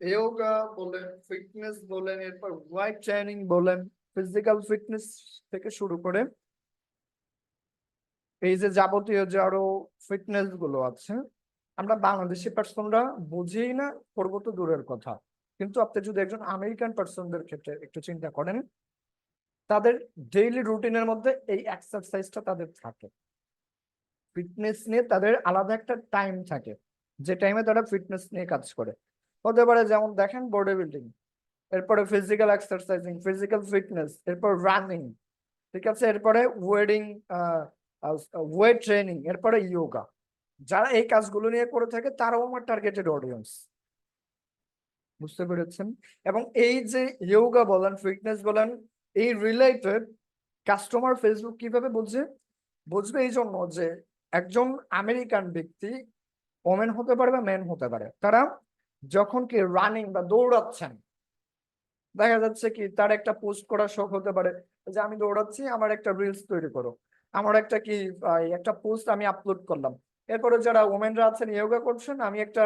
ইয়োগা বলেন, ফিটনেস বলেন, এরপর ওয়েট ট্রেনিং বলেন, ফিজিক্যাল ফিটনেস থেকে শুরু করে এই যে যাবতীয় যে আরো ফিটনেস গুলো আছে, আমরা বাংলাদেশি পার্সনরা বুঝি না, করবো তো দূরের কথা। কিন্তু আপনি যদি একজন আমেরিকান পার্সনদের ক্ষেত্রে একটু চিন্তা করেন, তাদের ডেইলি রুটিনের মধ্যে এই এক্সারসাইজটা তাদের থাকে, ফিটনেস নিয়ে তাদের আলাদা একটা টাইম থাকে, যে টাইমে তারা ফিটনেস নিয়ে কাজ করে। হতে পারে যেমন দেখেন বডি বিল্ডিং, এরপরে ফিজিক্যাল এক্সারসাইজিং, ফিজিক্যাল ফিটনেস, এরপর রানিং, ঠিক আছে, এরপরে ওয়েট ট্রেনিং, এরপরে ইয়োগা। যারা এই কাজগুলো নিয়ে করে থাকে তারাও আমার টার্গেটেড অডিয়েন্স, বুঝতে পেরেছেন। এবং এই যে ইয়োগা বলেন, ফিটনেস বলেন, এই রিলেটেড কাস্টমার ফেসবুক কিভাবে বুঝবে এই জন্য যে একজন আমেরিকান ব্যক্তি ওমেন হতে পারে বা মেন হতে পারে, তারা যখন কি রানিং বা দৌড়াচ্ছেন, দেখা যাচ্ছে কি তার একটা পোস্ট করার শখ হতে পারে যে আমি দৌড়াচ্ছি, আমার একটা রিলস তৈরি করো, আমার একটা কি একটা পোস্ট আমি আপলোড করলাম। এরপরে যারা ওমেনরা আছেন ইয়োগা করছেন, আমি একটা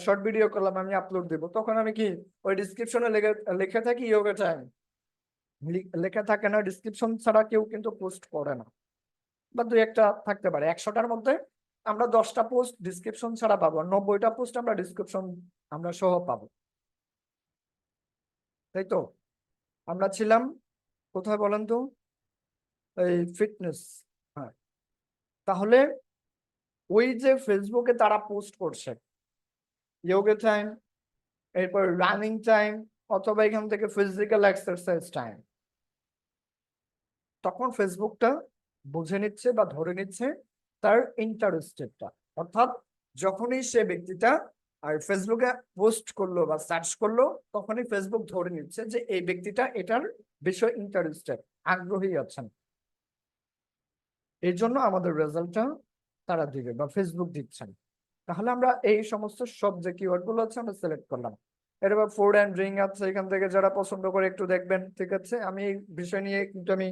শর্ট ভিডিও করলাম, আমি আপলোড দেবো, তখন আমি কি ওই ডিসক্রিপশনে লিখে থাকি ইয়োগা টাইম, লেখা থাকে না। ডিসক্রিপশন ছাড়া কেউ কিন্তু পোস্ট করে না, বা দুই একটা থাকতে পারে, 100টার মধ্যে আমরা 10টা পোস্ট ডিসক্রিপশন ছাড়া পাবো, 90টা পোস্ট আমরা ডিসক্রিপশন আমরা সহ পাবো, তাই তো। আমরা ছিলাম কোথায় বলেন তো? এই ফিটনেস। হ্যাঁ, তাহলে ওই যে ফেসবুকে তারা পোস্ট করছে যোগা টাইম, এরপর রানিং টাইম, অথবা এখান থেকে ফিজিক্যাল এক্সারসাইজ টাইম, তখন ফেসবুকটা বুঝে নিচ্ছে বা ধরে নিচ্ছে তার ইন্টারেস্টেডটা। অর্থাৎ যখনই সে ব্যক্তিটা আর ফেসবুকে পোস্ট করলো বা সার্চ করলো, তখনই ফেসবুক ধরে নিচ্ছে যে এই ব্যক্তিটা এটার বিষয়ে ইন্টারেস্টেড, আগ্রহী আছেন। এই জন্য আমাদের রেজাল্টটা তারা দিবে বা ফেসবুক দিচ্ছেন। তাহলে আমরা এই সমস্ত সব যে কিওয়ার্ড গুলো আছে আমরা সিলেক্ট করলাম। এরপর ফুড অ্যান্ড ড্রিঙ্ক আছে, এখান থেকে যারা পছন্দ করে একটু দেখবেন, ঠিক আছে। আমি এই বিষয় নিয়ে কিন্তু আমি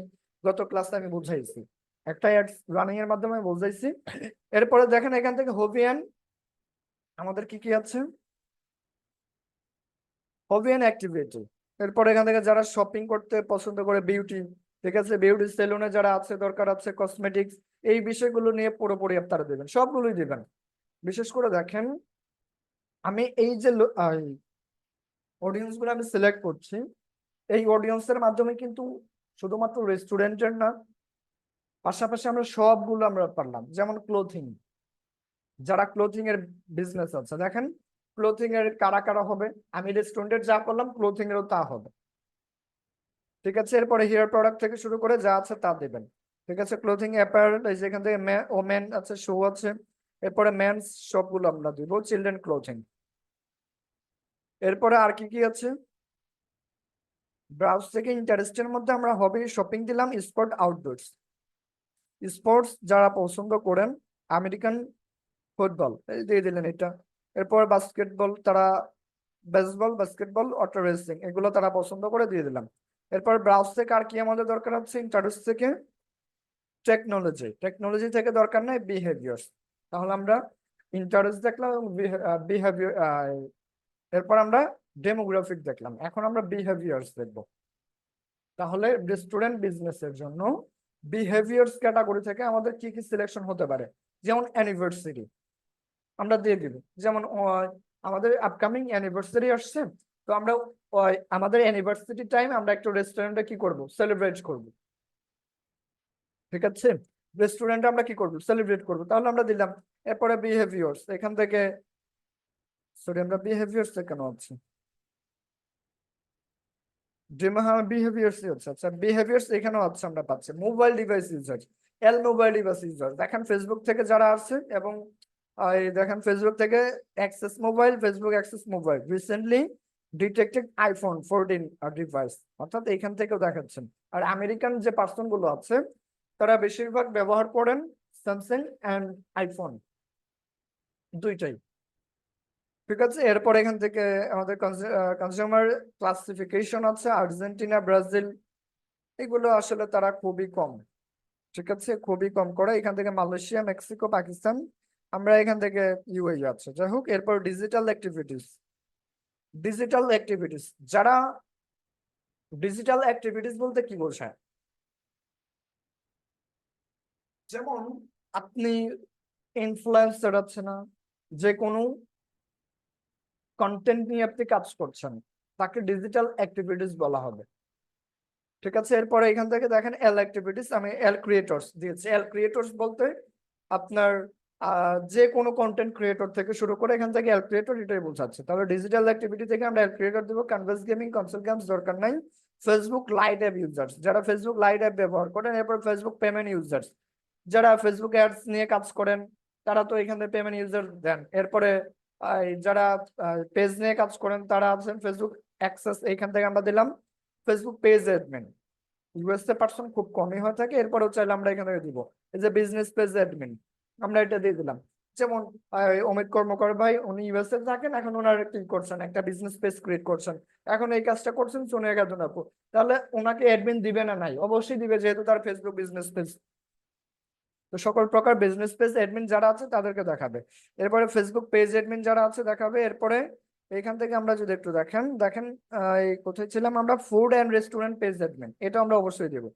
গত ক্লাসে আমি বুঝাইছি, একটা অ্যাডস রানিং এর মাধ্যমে বুঝাইছি। এরপরে দেখেন এখান থেকে হবি অ্যান্ড আমাদের কি কি আছে, হবি অ্যান্ড অ্যাক্টিভিটি। এরপর এখান থেকে যারা শপিং করতে পছন্দ করে, বিউটি, ঠিক আছে, বিউটি সেলুনে যারা আছে, দরকার আছে কসমেটিক্স, এই বিষয়গুলো নিয়ে পুরোপুরি আপনারা দেবেন, সবগুলোই দেবেন। বিশেষ করে দেখেন আমি এই যে অডিয়েন্স গুলো আমি সিলেক্ট করছি, এই অডিয়েন্সের মাধ্যমে কিন্তু শুধুমাত্র রেস্টুরেন্টের না, পাশাপাশি আমরা সবগুলো আমরা পারলাম। যেমন ক্লোথিং, যারা ক্লোথিং এর বিজনেস আছে, দেখেন ক্লোথিং এর কারা কারা হবে, আমি রেস্টুরেন্টের যা করলাম ক্লোথিং এরও তা হবে, ঠিক আছে। এরপরে হেয়ার প্রোডাক্ট থেকে শুরু করে যা আছে তা দেবেন, ঠিক আছে। ক্লোথিং অ্যাপারেল, এই যেখান থেকে ওমেন আছে, শো আছে, এরপরে মেন্স সবগুলো আমরা দিব, চিলড্রেন ক্লোথিং। এরপরে আর কি কি আছে, ব্রাউজ থেকে ইন্টারেস্টের মধ্যে আমরা হবি শপিং দিলাম, স্পোর্ট আউটডোরস, স্পোর্টস যারা পছন্দ করেন, আমেরিকান ফুটবল এই দিয়ে দিলেন এটা। এরপর বাস্কেটবল, তারা বেসবল, বাস্কেটবল, অটো রেসিং এগুলো তারা পছন্দ করে দিয়ে দিলাম। এরপর ব্রাউজ থেকে আর কি আমাদের দরকার আছে, ইন্টারেস্ট থেকে টেকনোলজি, টেকনোলজি থেকে দরকার নাই বিহেভিয়ার্স। তাহলে আমরা ইন্টারেস্ট দেখলাম এবং বিহেভিয়ার, এরপর আমরা ডেমোগ্রাফিক দেখলাম, এখন আমরা বিহেভিয়ার্স দেখবো। তাহলে রেস্টুরেন্ট বিজনেসের জন্য বিহেভিয়ার্স ক্যাটাগরি থেকে আমাদের কি কি সিলেকশন হতে পারে, যেমন অ্যানিভার্সারি আমরা দিয়ে দিব। যেমন আমাদের আপকামিং অ্যানিভার্সারি আসছে, তো আমরা আমাদের অ্যানিভার্সারি টাইম আমরা একটু রেস্টুরেন্টে কি করব, সেলিব্রেট করব, ঠিক আছে। রেস্টুরেন্টে আমরা কি করব, সেলিব্রেট করব, তাহলে আমরা দিলাম। এরপরে বিহেভিয়ার্স, এখান থেকে সরি আমরা বিহেভিয়ার্স কেন আছে, বিহেভিয়ার্স হচ্ছে, আচ্ছা বিহেভিয়ার্স এখানেও আছে, আমরা পাচ্ছি mobile device user, mobile device user. দেখেন ফেসবুক থেকে যারা আছে এবং এই দেখেন ফেসবুক থেকে access mobile, Facebook access mobile recently detected iPhone 14 device, অর্থাৎ এখান থেকেও দেখাচ্ছেন। আর আমেরিকান যে পার্সন গুলো আছে তারা বেশিরভাগ ব্যবহার করেন স্যামসাং অ্যান্ড আইফোন দুইটাই, ঠিক আছে। এরপর এখান থেকে আমাদের কনজিউমার ক্লাসিফিকেশন আছে, আর্জেন্টিনা, ব্রাজিল এগুলো আসলে তারা খুবই কম, ঠিক আছে, খুবই কম করে। এখান থেকে মালয়েশিয়া, মেক্সিকো, পাকিস্তান, আমরা এখান থেকে ইউএই আছে, যাই হোক। এরপর ডিজিটাল অ্যাক্টিভিটিস, ডিজিটাল অ্যাক্টিভিটিস যারা, ডিজিটাল অ্যাক্টিভিটিস বলতে কি বোঝায়, যেমন আপনি ইনফ্লুয়েন্সার আছে না, যে কোনো কন্টেন্ট নিয়ে আপনি কাজ করছেন, তাকে ডিজিটাল অ্যাক্টিভিটিস বলা হবে, ঠিক আছে। এরপরে এখান থেকে দেখেন এল অ্যাক্টিভিটিস, আমি এল ক্রিয়েটরস দিয়েছি। এল ক্রিয়েটরস বলতে আপনার যে কোনো কন্টেন্ট ক্রিয়েটর থেকে শুরু করে এখান থেকে এল ক্রিয়েটর এটাই বোঝাচ্ছে। তাহলে ডিজিটাল অ্যাক্টিভিটি থেকে আমরা এল ক্রিয়েটর দেবো। ক্যানভাস গেমিং, কনসোল গেমস দরকার নাই। ফেসবুক লাইট অ্যাপ ইউজার্স, যারা ফেসবুক লাইট অ্যাপ ব্যবহার করেন। এরপর ফেসবুক পেমেন্ট ইউজার্স, যারা ফেসবুক অ্যাডস নিয়ে কাজ করেন তারা তো এখান থেকে পেমেন্ট ইউজার দেন। এরপরে যারা পেজ নিয়ে কাজ করেন তারা আছেন ফেসবুক অ্যাক্সেস, এইখান থেকে আমরা দিলাম Facebook page admin. USA person খুব কমই হয়ে থাকে। এরপরেও চাইলে আমরা এখান থেকে দিব এই যে বিজনেস পেজ অ্যাডমিন, আমরা এটা দিয়ে দিলাম। যেমন অমিত কর্মকার ভাই, উনি ইউএসএ থাকেন, এখন ওনার কি করছেন, একটা বিজনেস পেজ ক্রিয়েট করছেন, এখন এই কাজটা করছেন সোনিয়া গাজী আপু, তাহলে ওনাকে অ্যাডমিন দিবে না? নাই, অবশ্যই দিবে, যেহেতু তার ফেসবুক বিজনেস পেজ। তো সকল প্রকার বিজনেস পেজ অ্যাডমিন যারা আছে তাদেরকে দেখাবে। এরপরে ফেসবুক পেজ অ্যাডমিন যারা আছে দেখাবে। এরপরে এখান থেকে আমরা যদি একটু দেখেন এই কোথায় ছিলাম আমরা, food and restaurant page admin, এটা আমরা অবশ্যই দেবো,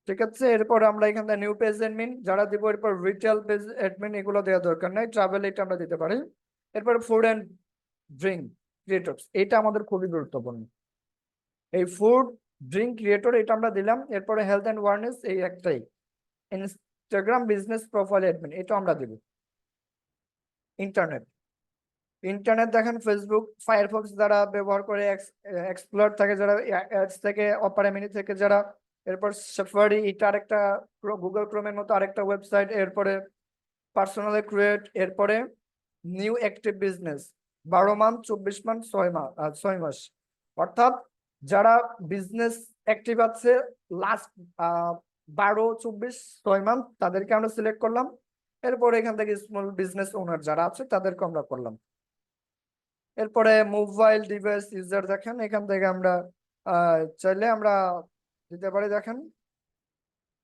ঠিক আছে। এরপর আমরা এখান থেকে নিউ পেজ অ্যাডমিন যারা দিব। এরপর রিটেল পেজ অ্যাডমিন এগুলো দেওয়া দরকার নাই, ট্রাভেল এটা আমরা দিতে পারি। এরপর ফুড অ্যান্ড ড্রিঙ্ক ক্রিয়েটরস, এটা আমাদের খুবই গুরুত্বপূর্ণ, এই ফুড ড্রিঙ্ক ক্রিয়েটর এটা আমরা দিলাম। এরপরে হেলথ অ্যান্ড ওয়ারনেস এই একটাই, ইনস্টাগ্রাম বিজনেস প্রোফাইল অ্যাডমিন এটা আমরা দেব। ইন্টারনেট, ইন্টারনেট দেখেন ফেসবুক ফায়ারফক্স যারা ব্যবহার করে, এক্সপ্লোর থেকে যারা, অ্যাডস থেকে, অপারা মিনি থেকে যারা, এরপর সাফারি এটা আরেকটা, গুগল ক্রোমের মতো আরেকটা ওয়েবসাইট, এরপরে পার্সোনাল ক্রিয়েট, এরপরে নিউ অ্যাক্টিভ বিজনেস 12 মাস 24 মাস 6 মাস, অর্থাৎ যারা বিজনেস অ্যাক্টিভ আছে লাস্ট 12 24 6 মান্থ তাদেরকে আমরা সিলেক্ট করলাম। এরপরে এখান থেকে স্মল বিজনেস ওনার যারা আছে তাদেরকে আমরা করলাম। এরপরে মোবাইল ডিভাইস ইউজার দেখেন, এখান থেকে আমরা চাইলে আমরা দিতে পারি, দেখেন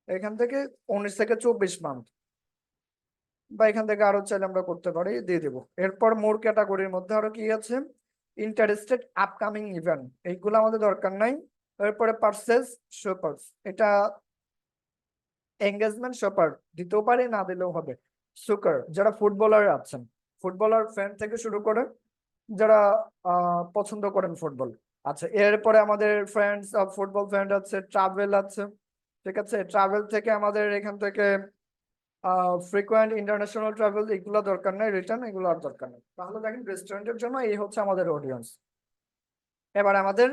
এখান থেকে 19 থেকে 24 মান্থ, বা এখান থেকে আরো চাইলে আমরা করতে পারি, দিয়ে দেবো। এরপর মোর ক্যাটাগরির মধ্যে আরো কি আছে, ইন্টারেস্টেড আপকামিং ইভেন্ট, এইগুলো আমাদের দরকার নাই। এরপরে পারচেজ শপার্স, এটা এঙ্গেজমেন্ট শপার দিতেও পারি, না দিলেও হবে। সুকার, যারা ফুটবলার আছেন, ফুটবলার ফ্যান থেকে শুরু করে যারা পছন্দ করেন ফুটবল। আচ্ছা, এরপরে আমাদের ফ্রেন্ডস অফ ফুটবল ফ্রেন্ড আছে, ট্রাভেল আছে, ঠিক আছে। ট্রাভেল থেকে আমাদের এখান থেকে ফ্রিকোয়েন্ট ইন্টারন্যাশনাল ট্রাভেল, এগুলো দরকার নেই, রিটার্ন এগুলো আর দরকার নেই। তাহলে দেখেন রেস্টুরেন্টের জন্য এই হচ্ছে আমাদের অডিয়েন্স। এবার আমাদের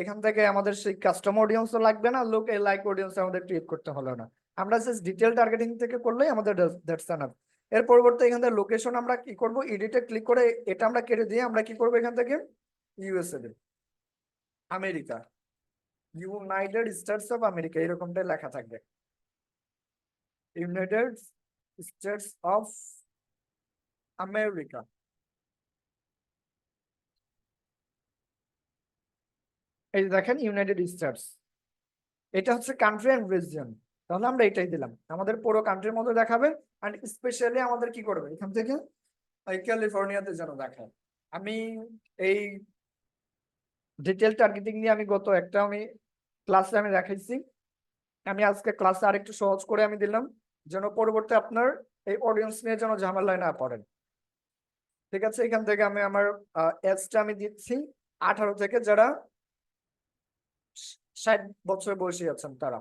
এখান থেকে আমাদের সেই কাস্টম অডিয়েন্সও লাগবে না, লোক এই লাইক অডিয়েন্স আমাদের ক্রিয়েট করতে হলো না, আমরা জাস্ট ডিটেল টার্গেটিং থেকে করলেই আমাদের দ্যাটস এনাফ। এর পরবর্তী এখান থেকে লোকেশন আমরা কি করব, এডিটে ক্লিক করে এটা আমরা কেটে দিয়ে আমরা কি করব, এখান থেকে ইউএসএ দেব, America, United States of America এরকমটাই লেখা থাকবে, ইউনাইটেড স্টেটস অফ আমেরিকা। এই যে দেখেন ইউনাইটেড স্টেটস, এটা হচ্ছে কান্ট্রি অ্যান্ড রিজিয়ন, তাহলে আমরা এটাই দিলাম, আমাদের পুরো কান্ট্রির মধ্যে দেখাবে। অ্যান্ড স্পেশালি আমাদের কি করবে, এখান থেকে ক্যালিফোর্নিয়াতে যেন দেখায়। আমি এই ডিটেল টার্গেটিং নিয়ে আমি গত একটা আমি ক্লাসে আমি দেখাইছি, আমি আজকে ক্লাসে আরেকটু সহজ করে আমি দিলাম, যেন পরবর্তী আপনার এই অডিয়েন্স নিয়ে যেন ঝামেলায় না পড়েন, ঠিক আছে। এখান থেকে আমি আমার এজটা আমি দিচ্ছি 18 থেকে যারা 60 বছর বয়সী আছেন তারা,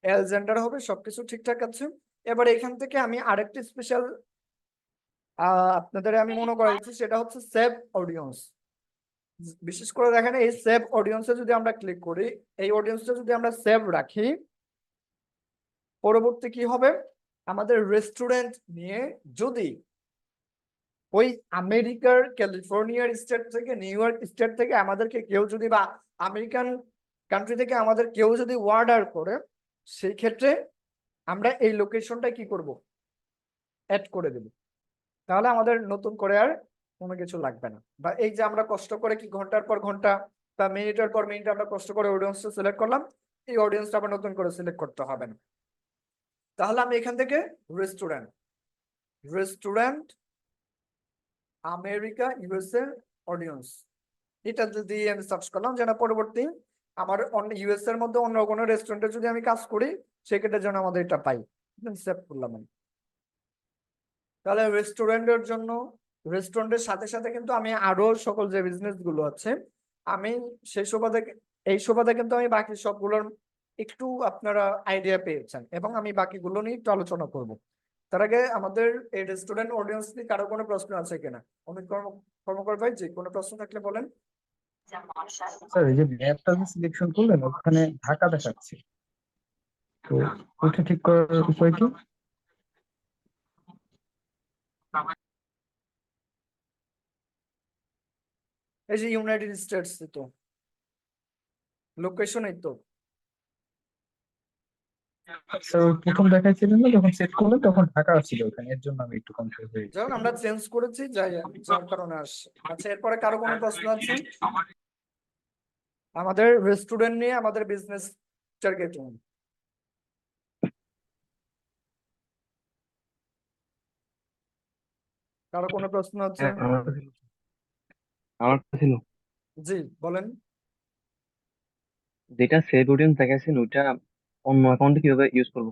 এল জেন্ডার হবে, সবকিছু ঠিকঠাক আছে। এবার এখান থেকে আমি আরেকটি স্পেশাল আপনাদের আমি মনে করাই দিচ্ছি, সেটা হচ্ছে সেভ অডিয়েন্স। বিশেষ করে দেখেন এই সেভ অডিয়েন্সে যদি আমরা ক্লিক করি, এই অডিয়েন্সটা যদি আমরা সেভ রাখি, পরবর্তী কি হবে, আমাদের রেস্টুরেন্ট নিয়ে যদি ওই আমেরিকার ক্যালিফোর্নিয়ার স্টেট থেকে, নিউ ইয়র্ক স্টেট থেকে আমাদেরকে কেউ যদি, বা আমেরিকান কান্ট্রি থেকে আমাদের কেউ যদি অর্ডার করে, সেই ক্ষেত্রে আমরা এই লোকেশনটা কি করব, অ্যাড করে দেব, তাহলে আমাদের নতুন করে আর কোনো কিছু লাগবে না। বা এই যে আমরা কষ্ট করে কি ঘন্টার পর ঘন্টা বা মিনিটের পর মিনিট আমরা কষ্ট করে অডিয়েন্সটা সিলেক্ট করলাম, এই অডিয়েন্সটা আবার নতুন করে সিলেক্ট করতে হবে না। তাহলে আমি এখান থেকে restaurant, restaurant America USA audience, এটা যদি আমি সার্চ করলাম, যেন পরবর্তী আমার অন্য ইউএস এর মধ্যে অন্য কোনো রেস্টুরেন্টে যদি আমি কাজ করি, সেক্ষেত্রে যেন আমাদের এটা পাই, সেভ করলাম আমি। তাহলে রেস্টুরেন্টের জন্য, রেস্টুরেন্টের সাথে সাথে কিন্তু আমি আরো সকল যে বিজনেস গুলো আছে, আমি সেই সুবাদে, এই সুবাদে কিন্তু আমি বাকি সবগুলোর একটু আপনারা আইডিয়া পেয়েছেন, এবং আমি বাকিগুলো নিয়ে একটু আলোচনা করব। তার আগে আমাদের এই রেস্টুরেন্ট অডিয়েন্স নিয়ে কারো কোনো প্রশ্ন আছে কিনা? অমিত কর্মকর ভাই, যে কোনো প্রশ্ন থাকলে বলেন। স্যার এই যে ম্যাপটা যে সিলেকশন করলেন ওখানে ঢাকা দেখাচ্ছে, তো ওইটা ঠিক করার উপায় কি? এই যে ইউনাইটেড স্টেটস, তো লোকেশনই তো স্যার ওই প্রথম দেখাইছিলেন না, যখন সেট করলেন তখন ঢাকা ছিল ওখানে, এর জন্য আমি একটু কনফিউজ হয়ে গেছি। যখন আমরা চেঞ্জ করেছি যার কারণে আসছে। আচ্ছা, এরপরে কারো কোনো প্রশ্ন আছে? আমাদের রেস্টুরেন্ট নিয়ে আমাদের বিজনেস টার্গেটিং, কারো কোনো প্রশ্ন আছে? হ্যাঁ, আমার তো ছিল জি বলেন। যেটা সেভ অডিয়েন্স দেখাচ্ছেন ওইটা অন্য অ্যাকাউন্টে কিভাবে ইউজ করবো?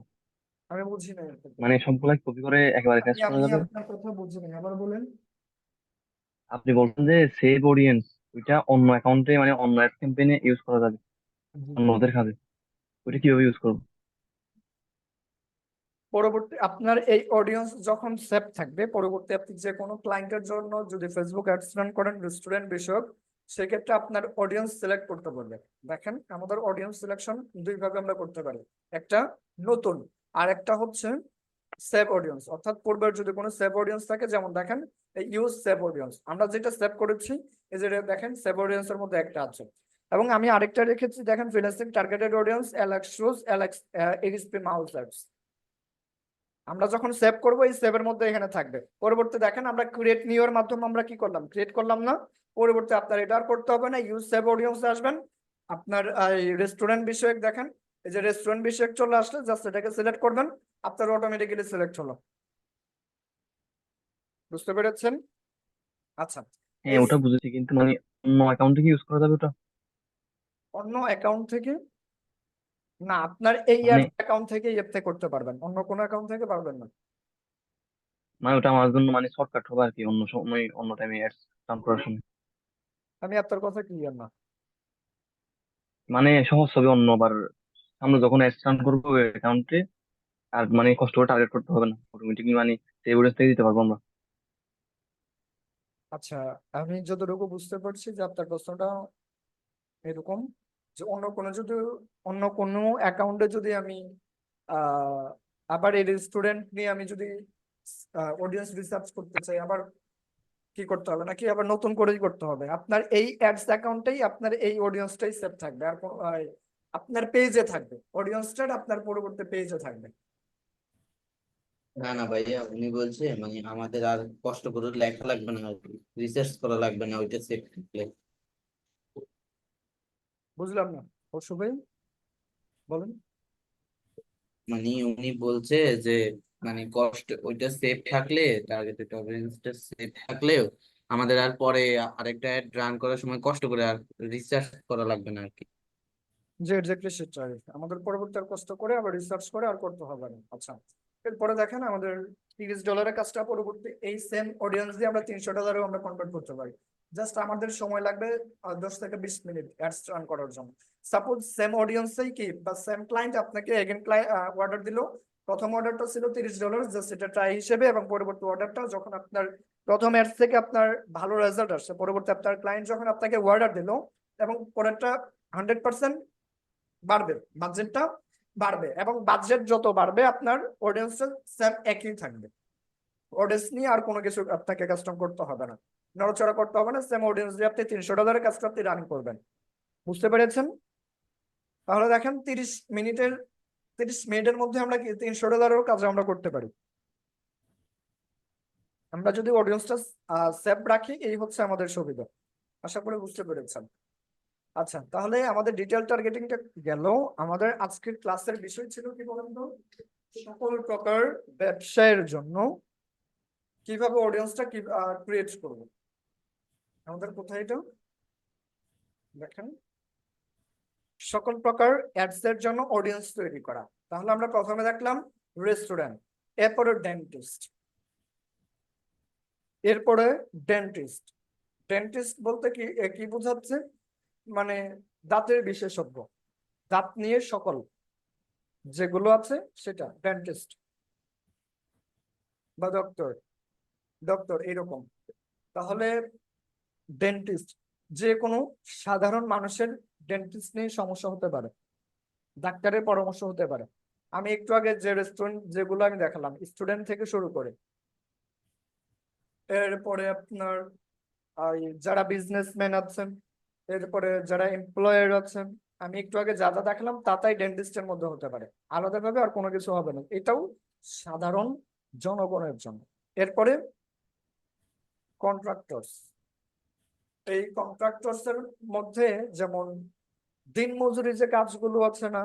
আমি বুঝি নাই, মানে সবগুলা কপি করে একেবারে আমি পেস্ট করা আমি যাবে? আপনার কথা বুঝি নাই, আবার বলেন। আপনি বলছেন যে সেভ অডিয়েন্স ওইটা অন্য অ্যাকাউন্টে, মানে অন্য অ্যাড ক্যাম্পেইনে ইউজ করা যাবে, অন্য ওদের কাজে, ওইটা কিভাবে ইউজ করবো? পরবর্তী আপনার এই অডিয়েন্স যখন সেভ থাকবে, পরবর্তী আপনি যে কোনো ক্লায়েন্টের জন্য যদি ফেসবুক অ্যাডস রান করেন রেস্টুরেন্ট বিষয়ক, সেক্ষেত্রে আপনার অডিয়েন্স সিলেক্ট করতে বলবে। দেখেন আমাদের অডিয়েন্স সিলেকশন দুই ভাবে আমরা করতে পারি, একটা নতুন, আর একটা হচ্ছে সেভ অডিয়েন্স। অর্থাৎ পূর্বের যদি কোনো সেভ অডিয়েন্স থাকে, যেমন দেখেন ইউজ সেভ অডিয়েন্স, আমরা যেটা সেভ করেছি এই যে দেখেন সেভ অডিয়েন্স এর মধ্যে একটা আছে, এবং আমি আরেকটা রেখেছি দেখেন freelancing targeted audience LX shoes LX XP mouse ads. আমরা যখন সেভ করবো এই সেভের মধ্যে এখানে থাকবে। পরবর্তী দেখেন আমরা ক্রিয়েট নিউ এর মাধ্যমে আমরা কি করলাম, ক্রিয়েট করলাম না। পরবর্তী আপনার এটা আর করতে হবে না, ইউজ সেভ অডিয়েন্স আসবেন, আপনার রেস্টুরেন্ট বিষয়ক দেখেন এই যে রেস্টুরেন্ট বিষয়ক চলে আসলে জাস্ট এটাকে সিলেক্ট করবেন, আপনার অটোমেটিক্যালি সিলেক্ট হলো। বুঝতে পেরেছেন? আচ্ছা, হ্যাঁ ওটা বুঝেছি, কিন্তু মানে অন্য অ্যাকাউন্ট থেকে ইউজ করা যাবে ওটা? অন্য অ্যাকাউন্ট থেকে না, আপনার এই মানে অ্যাকাউন্ট থেকে ইয়েতে করতে পারবেন, অন্য কোনো অ্যাকাউন্ট থেকে পারবেন না। মানে ওটা আমার জন্য মানে শর্টকাট হবে আর কি, অন্য সময় অন্য টাইমে অ্যাডস রান করার সময় আমি আপনার কথা ক্লিয়ার না। মানে সহজ হবে অন্যবার আমরা যখন অ্যাডস রান করবো অ্যাকাউন্টে, আর মানে কষ্ট করে টার্গেট করতে হবে না, অটোমেটিকলি মানে সেই অডিয়েন্স থেকে দিতে পারবো আমরা। আচ্ছা, আমি যতটুকু বুঝতে পারছি যে আপনার প্রশ্নটা এরকম যে অন্য কোনো অ্যাকাউন্টে যদি আমি আহ আবার এই রেস্টুরেন্ট নিয়ে আমি যদি অডিয়েন্স রিসার্চ করতে চাই, আবার কি করতে হবে নাকি আবার নতুন করেই করতে হবে? আপনার এই অ্যাডস অ্যাকাউন্টেই আপনার এই অডিয়েন্সটাই সেভ থাকবে, আর আপনার পেজে থাকবে অডিয়েন্সটা, আপনার পরবর্তী পেজে থাকবে। না না ভাইয়া, উনি বলছে মানে আমাদের আর কষ্ট করে লেখা লাগবে না, রিসার্চ করা লাগবে না, ওইটা সেভ থাকলে। বুঝলাম না অশু ভাই, বলেন। মানে উনি বলছে যে মানে কষ্ট ওইটা সেভ থাকলে, টার্গেটেড অডিয়েন্সটা সেভ থাকলেও আমাদের আর পরে আরেকটা অ্যাড রান করার সময় কষ্ট করে আর রিসার্চ করা লাগবে না আর কি। যে এক্স্যাক্টলি সেটাই, আমাদের পরবর্তী আর কষ্ট করে আবার রিসার্চ করে আর করতে হবে না। আচ্ছা, এরপরে দেখেন আমাদের $30 কাজটা পরবর্তী এই সেম অডিয়েন্স দিয়ে আমরা $300 আমরা কনভার্ট করতে পারি। জাস্ট আমাদের সময় লাগবে 10 থেকে 20 মিনিট অ্যাডস রান করার জন্য। সাপোজ সেম অডিয়েন্সেই কি বা সেম ক্লায়েন্ট আপনাকে এগেন অর্ডার দিল, প্রথম অর্ডারটা ছিল $30, জাস্ট এটা ট্রাই হিসেবে, এবং পরবর্তী অর্ডারটা যখন আপনার প্রথম অ্যাডস থেকে আপনার ভালো রেজাল্ট আসছে, পরবর্তী আপনার ক্লায়েন্ট যখন আপনাকে অর্ডার দিল এবং পরেরটা 100% বাড়বে, বাজেটটা বাড়বে, এবং বাজেট যত বাড়বে আপনার অডিয়েন্স সেম একই থাকবে। অডিয়েন্স নিয়ে আর কোনো কিছু আপনাকে কাস্টম করতে হবে না, নড়াচড়া করতে হবে না, সেম অডিয়েন্স দিয়ে আপনি $300 কাজটা আপনি রান করবেন। বুঝতে পেরেছেন? তাহলে দেখেন 30 মিনিটের মধ্যে আমরা কি $300 কাজ আমরা করতে পারি, আমরা যদি অডিয়েন্সটা সেভ রাখি। এই হচ্ছে আমাদের সুবিধা, আশা করি বুঝতে পেরেছেন। আচ্ছা, তাহলে আমাদের ডিটেল টার্গেটিংটা গেল। আমাদের আজকের ক্লাসের বিষয় ছিল কি বলেন তো, সকল প্রকার ব্যবসায়ের জন্য কিভাবে অডিয়েন্সটা কি ক্রিয়েট করব। আমাদের কোথায় এটা দেখেন, সকল প্রকার অ্যাডস এর জন্য অডিয়েন্স তৈরি করা। তাহলে আমরা প্রথমে দেখলাম রেস্টুরেন্ট, এরপরে ডেন্টিস্ট, এরপরে ডেন্টিস্ট। ডেন্টিস্ট বলতে কি কি বোঝাচ্ছে, মানে দাঁতের বিশেষজ্ঞ, দাঁত নিয়ে সকল যেগুলো আছে সেটা ডেন্টিস্ট বা ডক্টর, ডক্টর এরকম। তাহলে ডেন্টিস্ট যে কোনো সাধারণ মানুষের ডেন্টিস্ট নিয়ে সমস্যা হতে পারে, ডাক্তারের পরামর্শ হতে পারে। আমি একটু আগে যে রেস্টুরেন্ট যেগুলো আমি দেখালাম, স্টুডেন্ট থেকে শুরু করে এরপরে আপনার যারা বিজনেসম্যান আছেন, এরপরে যারা এমপ্লয়ার আছেন, আমি একটু আগে যা যা দেখালাম তাই ডেন্টিস্টের মধ্যে হতে পারে, আলাদাভাবে আর কোনো কিছু হবে না, এটাও সাধারণ জনগণের জন্য। এরপরে কন্ট্রাক্টরস, এই কন্ট্রাক্টরস এর মধ্যে যেমন দিন মজুরি যে কাজগুলো আছে না,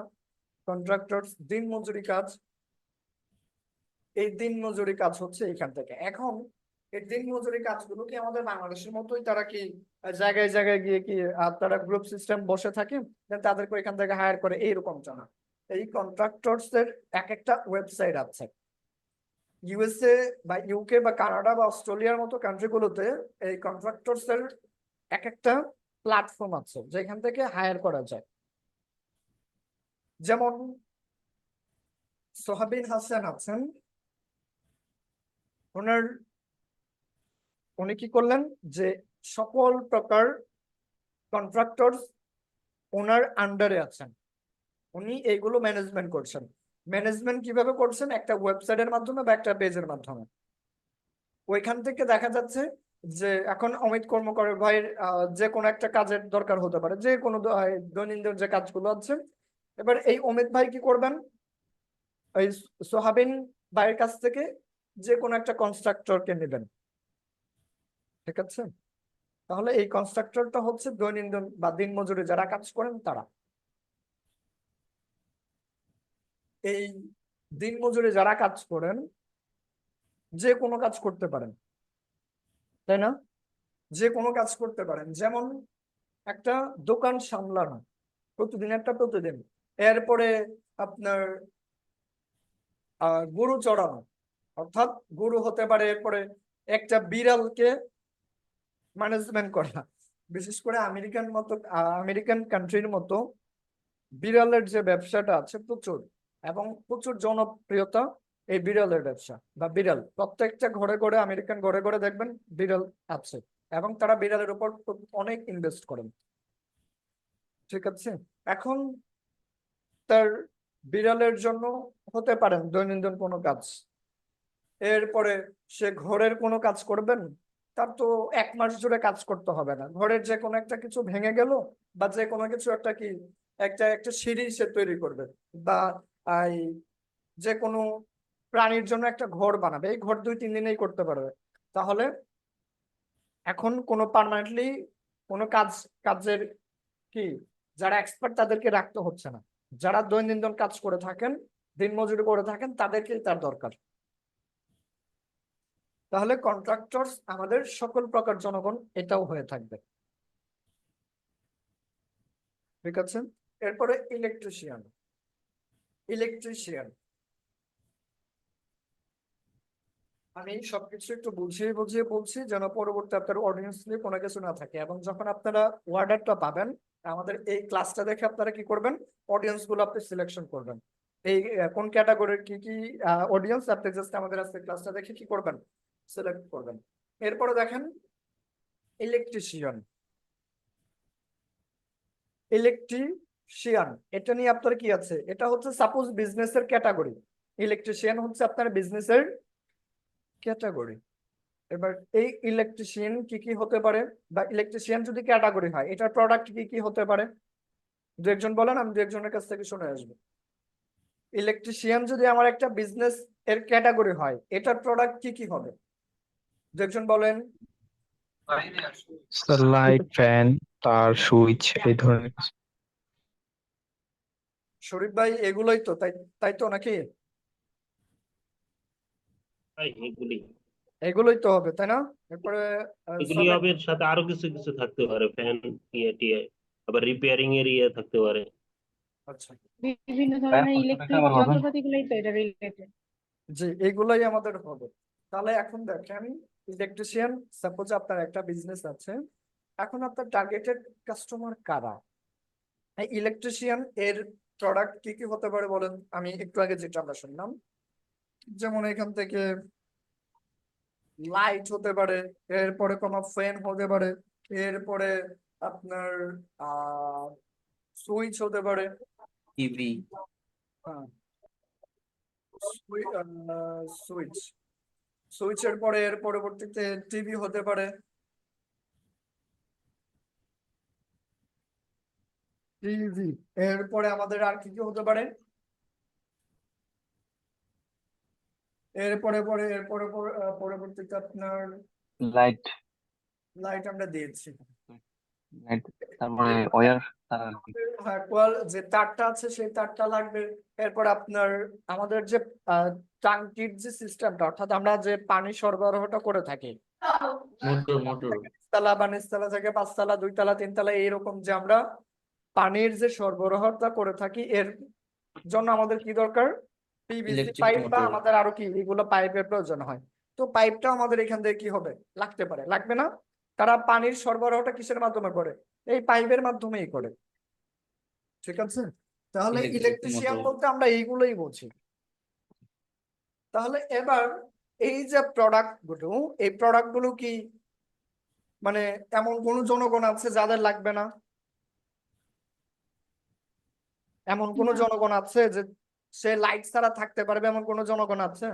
কন্ট্রাক্টরস দিন মজুরি কাজ, এই দিন মজুরি কাজ হচ্ছে এখান থেকে। এখন এই দিন মজুরি কাজগুলো কি আমাদের বাংলাদেশের মতোই, তারা কি জায়গায় জায়গায় গিয়ে কি তারা গ্রুপ সিস্টেম বসে থাকে তাদেরকে এখান থেকে হায়ার করে, এইরকমটা না। এই কন্ট্রাক্টরস এর এক একটা ওয়েবসাইট আছে। ইউএসএ বা ইউকে বা কানাডা বা অস্ট্রেলিয়ার মতো কান্ট্রিগুলোতে এই কন্ট্রাক্টরস এর এক একটা প্ল্যাটফর্ম আছে যেখান থেকে হায়ার করা যায়। যেমন সোহাবিন হাসান আছেন, উনি কি করলেন যে সকল প্রকার কন্ট্রাক্টরস ওনার আন্ডারে আছেন, উনি এইগুলো ম্যানেজমেন্ট করছেন। ম্যানেজমেন্ট কিভাবে করছেন, একটা ওয়েবসাইটের মাধ্যমে বা একটা পেজের মাধ্যমে। ওইখান থেকে দেখা যাচ্ছে যে এখন অমিত কর্মকার ভাইয়ের যে কোনো একটা কাজের দরকার হতে পারে, যে কোনো দৈনন্দিন যে কাজগুলো আছে। এবার এই অমিত ভাই কি করবেন, এই সোহাবিন ভাইয়ের কাছ থেকে যে কোনো একটা কনস্ট্রাক্টরকে নেবেন, ঠিক আছে? তাহলে এই কনস্ট্রাক্টরটা হচ্ছে দৈনন্দিন বা দিনমজুরি যারা কাজ করেন তারা। এই দিনমজুরি যারা কাজ করেন যে কোনো কাজ করতে পারেন, তাই না? যে কোনো কাজ করতে পারেন, যেমন একটা দোকান সামলানো, প্রতিদিন। এরপরে আপনার গরু চড়ানো, অর্থাৎ গরু হতে পারে, এরপরে একটা বিড়ালকে ম্যানেজমেন্ট করা। বিশেষ করে আমেরিকান কান্ট্রির মতো বিড়ালের যে ব্যবসাটা আছে প্রচুর, এবং প্রচুর জনপ্রিয়তা এই বিড়ালের ব্যবসা বা বিড়াল। প্রত্যেকটা আমেরিকান ঘরে দেখবেন বিড়াল আছে, এবং তারা বিড়ালের উপর অনেক ইনভেস্ট করেন, ঠিক আছে? এখন তার বিড়ালের জন্য হতে পারেন দৈনন্দিন কোনো কাজ, এরপরে সে ঘরের কোনো কাজ করবেন, তার তো 1 মাস জুড়ে কাজ করতে হবে না। ঘরের যে কোনো একটা কিছু ভেঙে গেল, বা যে কোনো কিছু একটা একটা সিঁড়ি সে তৈরি করবে, বা এই যে কোনো প্রাণীর জন্য একটা ঘর বানাবে, এই ঘর 2-3 দিনেই করতে পারবে। তাহলে এখন কোনো পার্মানেন্টলি কোনো কাজের কি যারা এক্সপার্ট তাদেরকে রাখতে হচ্ছে না, যারা দৈনন্দিন কাজ করে থাকেন, দিনমজুরি করে থাকেন, তাদেরকেই তার দরকার। তাহলে কন্ট্রাক্টরস আমাদের সকল প্রকার জনগণ এটাও হয়ে থাকবে, ঠিক আছে? এরপরে ইলেকট্রিশিয়ান আমি সবকিছু একটু বুঝিয়ে বুঝিয়ে বলছি, যেন পরবর্তী আপনার অডিয়েন্সলি কোনো কিছু না থাকে। এবং যখন আপনারা ওয়ার্ডারটা পাবেন, আমাদের এই ক্লাসটা দেখে আপনারা কি করবেন, অডিয়েন্স গুলো আপনি সিলেকশন করবেন, এই কোন ক্যাটাগরির কি কি অডিয়েন্স আপনি জাস্ট আমাদের আজকে ক্লাসটা দেখে কি করবেন, সিলেক্ট করবেন। এরপরে দেখেন ইলেকট্রিশিয়ান এটা নিয়ে আপনার কি আছে, এটা হচ্ছে সাপোজ বিজনেসের ক্যাটাগরি। ইলেকট্রিশিয়ান হচ্ছে আপনার বিজনেসের ক্যাটাগরি। এবার এই ইলেকট্রিশিয়ান কি কি হতে পারে, বা ইলেকট্রিশিয়ান যদি ক্যাটাগরি হয় এটার প্রোডাক্ট কি কি হতে পারে, দু একজন বলেন, আমি দু একজনের কাছ থেকে শুনে আসবো। ইলেকট্রিশিয়ান যদি আমার একটা বিজনেস এর ক্যাটাগরি হয়, এটার প্রোডাক্ট কি কি হবে, দু একজন বলেন। লাইট, ফ্যান, তার, সুইচ এই ধরনের কিছু। শরীফ ভাই এগুলোই তো, তাই তাই তো নাকি? এগুলোই তো হবে, তাই না? এরপরে এগুলি হবে, এর সাথে আরো কিছু কিছু থাকতে পারে, ফ্যান ইয়ে টিয়ে, আবার রিপেয়ারিং এর ইয়ে থাকতে পারে। আচ্ছা, বিভিন্ন ধরনের ইলেকট্রিক যন্ত্রপাতিগুলোই তো এটা রিলেটেড। জি এগুলাই আমাদের হবে। তাহলে এখন দেখেন, ইলেকট্রিশিয়ান সাপোজ আপনার একটা বিজনেস আছে, এখন আপনার টার্গেটেড কাস্টমার কারা? ইলেকট্রিশিয়ান এর প্রোডাক্ট কি কি হতে পারে বলেন, আমি একটু আগে যেটা আমরা শুনলাম, যেমন এখান থেকে লাইট হতে পারে, এরপরে কোনো ফ্যান হতে পারে, এরপরে আপনার সুইচ হতে পারে, টিভি, হ্যাঁ সুইচ, সুইচের পরে এর পরবর্তীতে টিভি হতে পারে, টিভি। এরপরে আমাদের আর কি কি হতে পারে, পরবর্তীতে আপনার লাইট, লাইট আমরা দিয়েছি। লাইট, তারপরে ওয়্যার, তার আর কি। হ্যাঁ যে তারটা আছে সেই তারটা লাগবে। এরপর আপনার আমাদের যে টাঙ্কির যে সিস্টেমটা, অর্থাৎ আমরা যে পানি সরবরাহটা করে থাকি, মোটর। তলা বা নিচতলা থেকে 5 তলা 2 তলা 3 তলা এইরকম যে আমরা পানির যে সরবরাহটা করে থাকি, এর জন্য আমাদের কি দরকার, পিভিসি ইলেকট্রিক পাইপ, বা মোটর। আমাদের আরো কি এগুলো পাইপের প্রয়োজন হয়। তো পাইপটা আমাদের এখান থেকে কি হবে, লাগতে পারে, লাগবে না? তারা পানির সরবরাহটা কিসের মাধ্যমে করে, এই পাইপের মাধ্যমেই করে, ঠিক আছে? তাহলে ইলেকট্রিক ইলেকট্রিশিয়ান মোটর। বলতে আমরা এইগুলোই বুঝি। তাহলে এবার এই যে প্রোডাক্ট গুলো, এই প্রোডাক্ট গুলো কি মানে এমন কোন জনগণ আছে যাদের লাগবে না? এমন কোন না। জনগণ আছে যে সে লাইট ছাড়া থাকতে পারবে, এমন কোন জনগণ আছে?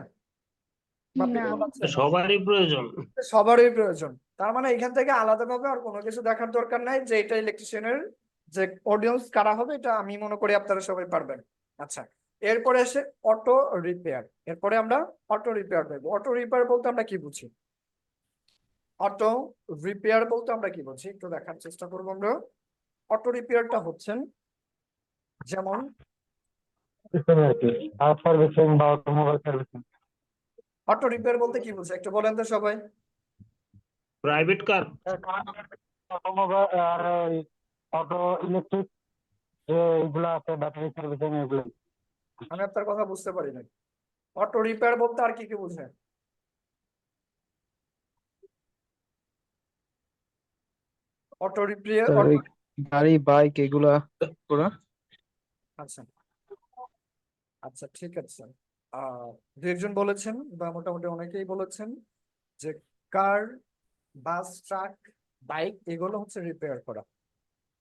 বা না people আছে? সবারই প্রয়োজন। সবারই প্রয়োজন। তার মানে এখান থেকে আলাদাভাবে আর কোনো কিছু দেখার দরকার নাই যে এটা ইলেকট্রিশিয়ানের যে অডিয়েন্স কারা হবে, এটা আমি মনে করি আপনারা সবাই পারবেন। আচ্ছা, এরপরে আসে অটো রিপেয়ার। এরপরে আমরা অটো রিপেয়ার দেখবো। অটো রিপেয়ার বলতে আমরা কি বুঝি? অটো রিপেয়ার বলতে আমরা কি বুঝি একটু দেখার চেষ্টা করবো আমরা। অটো রিপেয়ারটা হচ্ছেন যেমন সার্ভিসিং বা অটোমোবাইল সার্ভিসিং। অটো রিপেয়ার বলতে কি বুঝি একটু বলেন তো সবাই। প্রাইভেট কার, অটোমোবাইল আর অটো ইলেকট্রিক যে এগুলো আছে ব্যাটারি সার্ভিসিং এগুলো। আমি আপনার কথা বুঝতে পারি না। অটো রিপেয়ার বলতে আর কি কি বুঝেন? অটো রিপেয়ার স্যার ওই গাড়ি বাইক এগুলা করা। আচ্ছা আচ্ছা ঠিক আছে। দু একজন বলেছেন বা মোটামুটি অনেকেই বলেছেন যে কার, বাস, ট্রাক, বাইক এগুলো হচ্ছে রিপেয়ার করা।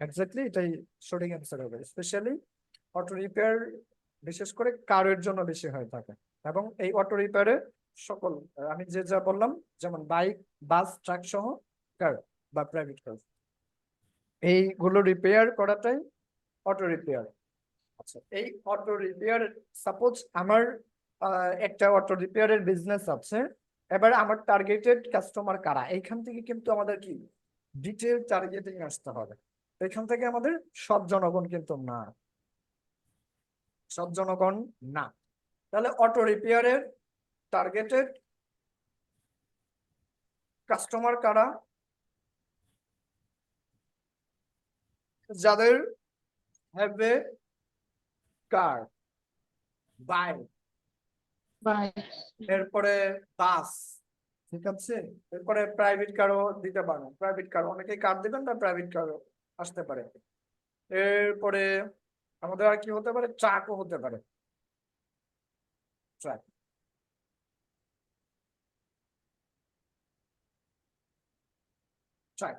এক্স্যাক্টলি এটাই সঠিক অ্যান্সার হবে। স্পেশালি অটো রিপেয়ার বিশেষ করে কারের জন্য বেশি হয়ে থাকে, এবং এই অটো রিপেয়ারে সকল আমি যে যা বললাম যেমন বাইক, বাস, ট্রাক সহ কার বা প্রাইভেট কার, এইগুলো রিপেয়ার করাটাই অটো রিপেয়ার। আচ্ছা, এই অটো রিপেয়ার সাপোজ আমার একটা অটো রিপেয়ারের বিজনেস আছে, এবার আমার টার্গেটেড কাস্টমার কারা, এইখান থেকে কিন্তু আমাদের কি ডিটেল টার্গেটিং আসতে হবে। এখান থেকে আমাদের সব জনগণ কিন্তু না, সব জনগণ না। তাহলে অটো রিপেয়ারের টার্গেটেড কাস্টমার কারা? যাদের have a car, bike, by এরপরে বাস, ঠিক আছে, এরপরে প্রাইভেট কারও দিতে পারেন। প্রাইভেট কার অনেকেই কার দিবেন বা প্রাইভেট কারও আসতে পারে। এরপরে আমাদের আর কি হতে পারে? ট্রাকও হতে পারে। Truck, truck.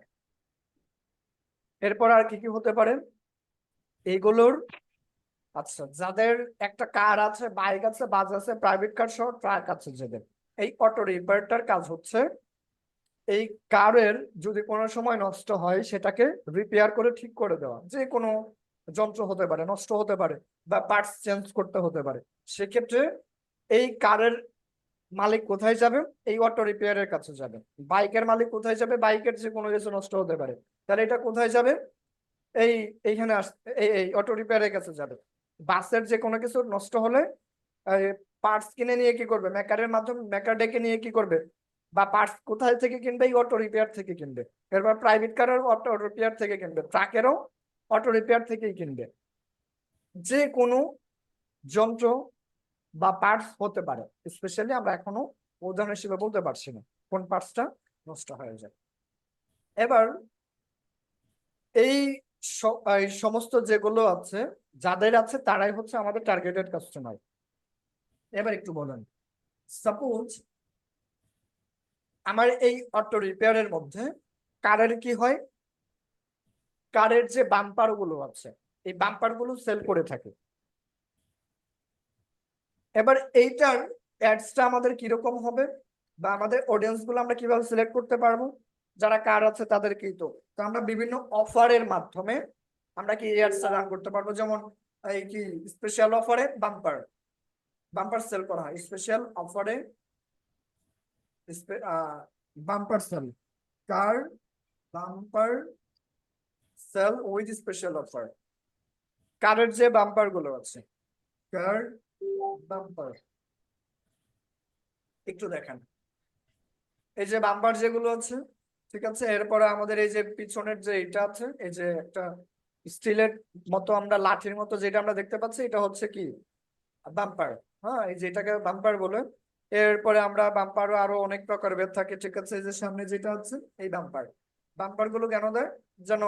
এরপর আর কি কি হতে পারে এইগুলোর? আচ্ছা, যাদের একটা কার আছে, বাইক আছে, বাস আছে, প্রাইভেট কার সহ ট্রাক আছে, যাদের এই অটো রিপেয়ারটার কাজ হচ্ছে এই কারের যদি কোনো সময় নষ্ট হয় সেটাকে রিপেয়ার করে ঠিক করে দেওয়া। যে কোনো যন্ত্র হতে পারে, নষ্ট হতে পারে, বা পার্টস চেঞ্জ করতে হতে পারে। সেক্ষেত্রে এই কারের মালিক কোথায় যাবে? এই অটো রিপেয়ারের কাছে যাবে। বাইকের মালিক কোথায় যাবে? বাইকের যে কোনো কিছু নষ্ট হতে পারে, তাহলে এটা কোথায় যাবে? এইখানে এই অটো রিপেয়ারের কাছে যাবে। বাসের যে কোনো কিছু নষ্ট হলে পার্টস কিনে নিয়ে কি করবে? মেকারের মাধ্যমে, মেকার ডেকে নিয়ে কি করবে? বা পার্টস কোথায় থেকে কিনবে? এই অটো রিপেয়ার থেকে কিনবে। এরপর প্রাইভেট কারের অটো রিপেয়ার থেকে কিনবে, ট্রাকেরও অটো রিপেয়ার থেকেই কিনবে। যে কোনো যন্ত্র বা পার্টস হতে পারে, স্পেশালি আমরা এখনো উদাহরণ হিসেবে বলতে পারছি না কোন পার্টসটা নষ্ট হয়ে যায়। এবার এই এই সমস্ত যেগুলো আছে, যাদের আছে তারাই হচ্ছে আমাদের টার্গেটেড কাস্টমার। এবার একটু বলেন, সাপোজ আমার এই অটো রিপেয়ারের মধ্যে কারের কি হয়? কারের যে বাম্পার গুলো আছে, এই বাম্পার গুলো সেল করে থাকে। এবার এইটার অ্যাডসটা আমাদের কিরকম হবে, বা আমাদের অডিয়েন্স গুলো আমরা কিভাবে সিলেক্ট করতে পারবো? যারা কার আছে তাদেরকেই তো আমরা বিভিন্ন অফারের মাধ্যমে আমরা কি অ্যাডসটা রান করতে পারবো। যেমন এই কি স্পেশাল অফারে বাম্পার, বাম্পার সেল করা হয়। স্পেশাল অফারে bumper sale, car bumper sale with special offer. কারের যে বাম্পার গুলো আছে, কার বাম্পার, একটু দেখেন এই যে বাম্পার যেগুলো আছে, ঠিক আছে। এরপরে আমাদের এই যে পিছনের যে এটা আছে, এই যে একটা স্টিলের মতো আমরা লাঠির মতো যেটা আমরা দেখতে পাচ্ছি, এটা হচ্ছে কি বাম্পার। হ্যাঁ, এই যেটাকে বাম্পার বলে। এরপরে আমরা বাম্পারও আরো অনেক প্রকারের ভেদ থাকে, ঠিক আছে। এই যে সামনে যেটা আছে এই বাম্পার, বাম্পার গুলো কেন দেয়? যেন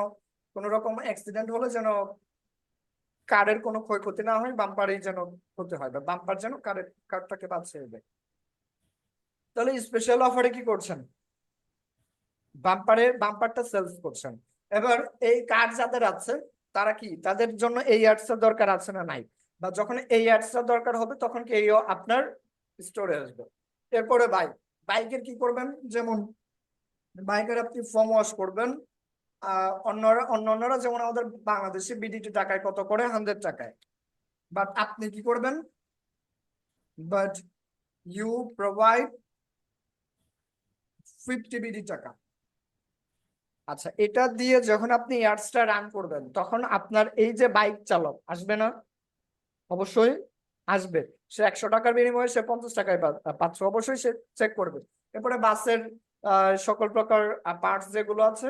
কোন রকম অ্যাক্সিডেন্ট হলে যেন কারের কোনো ক্ষয়ক্ষতি না হয়, বাম্পারই যেন হতে হয়, বা বাম্পার যেন কারটাকে বাঁচিয়ে দেয়। তাহলে স্পেশাল অফারে কি করছেন? বাম্পারটা সেলস করছেন। এবার এই কার যাদের আছে তারা কি, তাদের জন্য এই অ্যাডস এর দরকার আছে না নাই? বা যখন এই অ্যাডস এর দরকার হবে তখন কি এই আপনার স্টোরে আসবে। এরপরে বাইক, বাইকের কি করবেন, যেমন বাইকের আপনি ফোম ওয়াশ করবেন। অন্যরা যেমন আমাদের বাংলাদেশে বিডিটি টাকায় কত করে, 100 টাকায়, বাট আপনি কি করবেন, বাট ইউ প্রোভাইড 50 বিডি টাকা। আচ্ছা, এটা দিয়ে যখন আপনি এয়ারসটা রান করবেন তখন আপনার এই যে বাইক চালক আসবে না, অবশ্যই আসবে। সে 100 টাকার বিনিময়ে সে 50 টাকায় পাচ্ছে, অবশ্যই সে চেক করবে। এরপরে বাসের সকল প্রকার পার্টস যেগুলো আছে,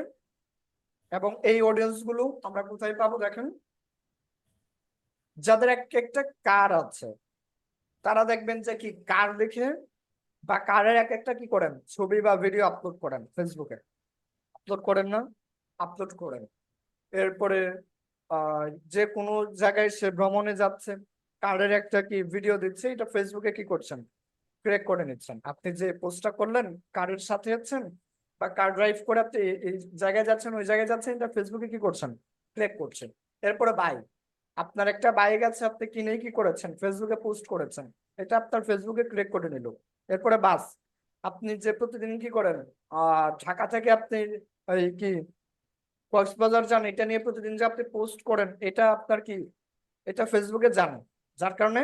এবং এই অডিয়েন্স গুলো আমরা কোথায় পাবো দেখেন, যাদের একটা কার আছে তারা দেখবেন যে কি কার দেখে বা কারের একটা কি করেন, ছবি বা ভিডিও আপলোড করেন ফেসবুকে, আপলোড করেন না, আপলোড করেন। এরপরে যে কোনো জায়গায় সে ভ্রমণে যাচ্ছে, কারের একটা কি ভিডিও দিচ্ছে, এটা ফেসবুকে কি করছেন, ক্রিয়েট করে নিচ্ছেন। আপনি যে পোস্টটা করলেন কারের সাথে আছেন বা কার ড্রাইভ করে আপনি এই জায়গায় যাচ্ছেন, ওই জায়গায় যাচ্ছেন, এটা ফেসবুকে কি করছেন, ক্লিক করছেন। এরপরে বাইক, আপনার একটা বাইক আছে, আপনি কিনে কি করেছেন, ফেসবুকে পোস্ট করেছেন, এটা আপনার ফেসবুকে ক্লিক করে নিল। এরপরে বাস, আপনি যে প্রতিদিন কি করেন, ঢাকা থেকে আপনি এই কি কক্সবাজার যান, এটা নিয়ে প্রতিদিন যে আপনি পোস্ট করেন, এটা আপনার কি, এটা ফেসবুকে জানে, যার কারণে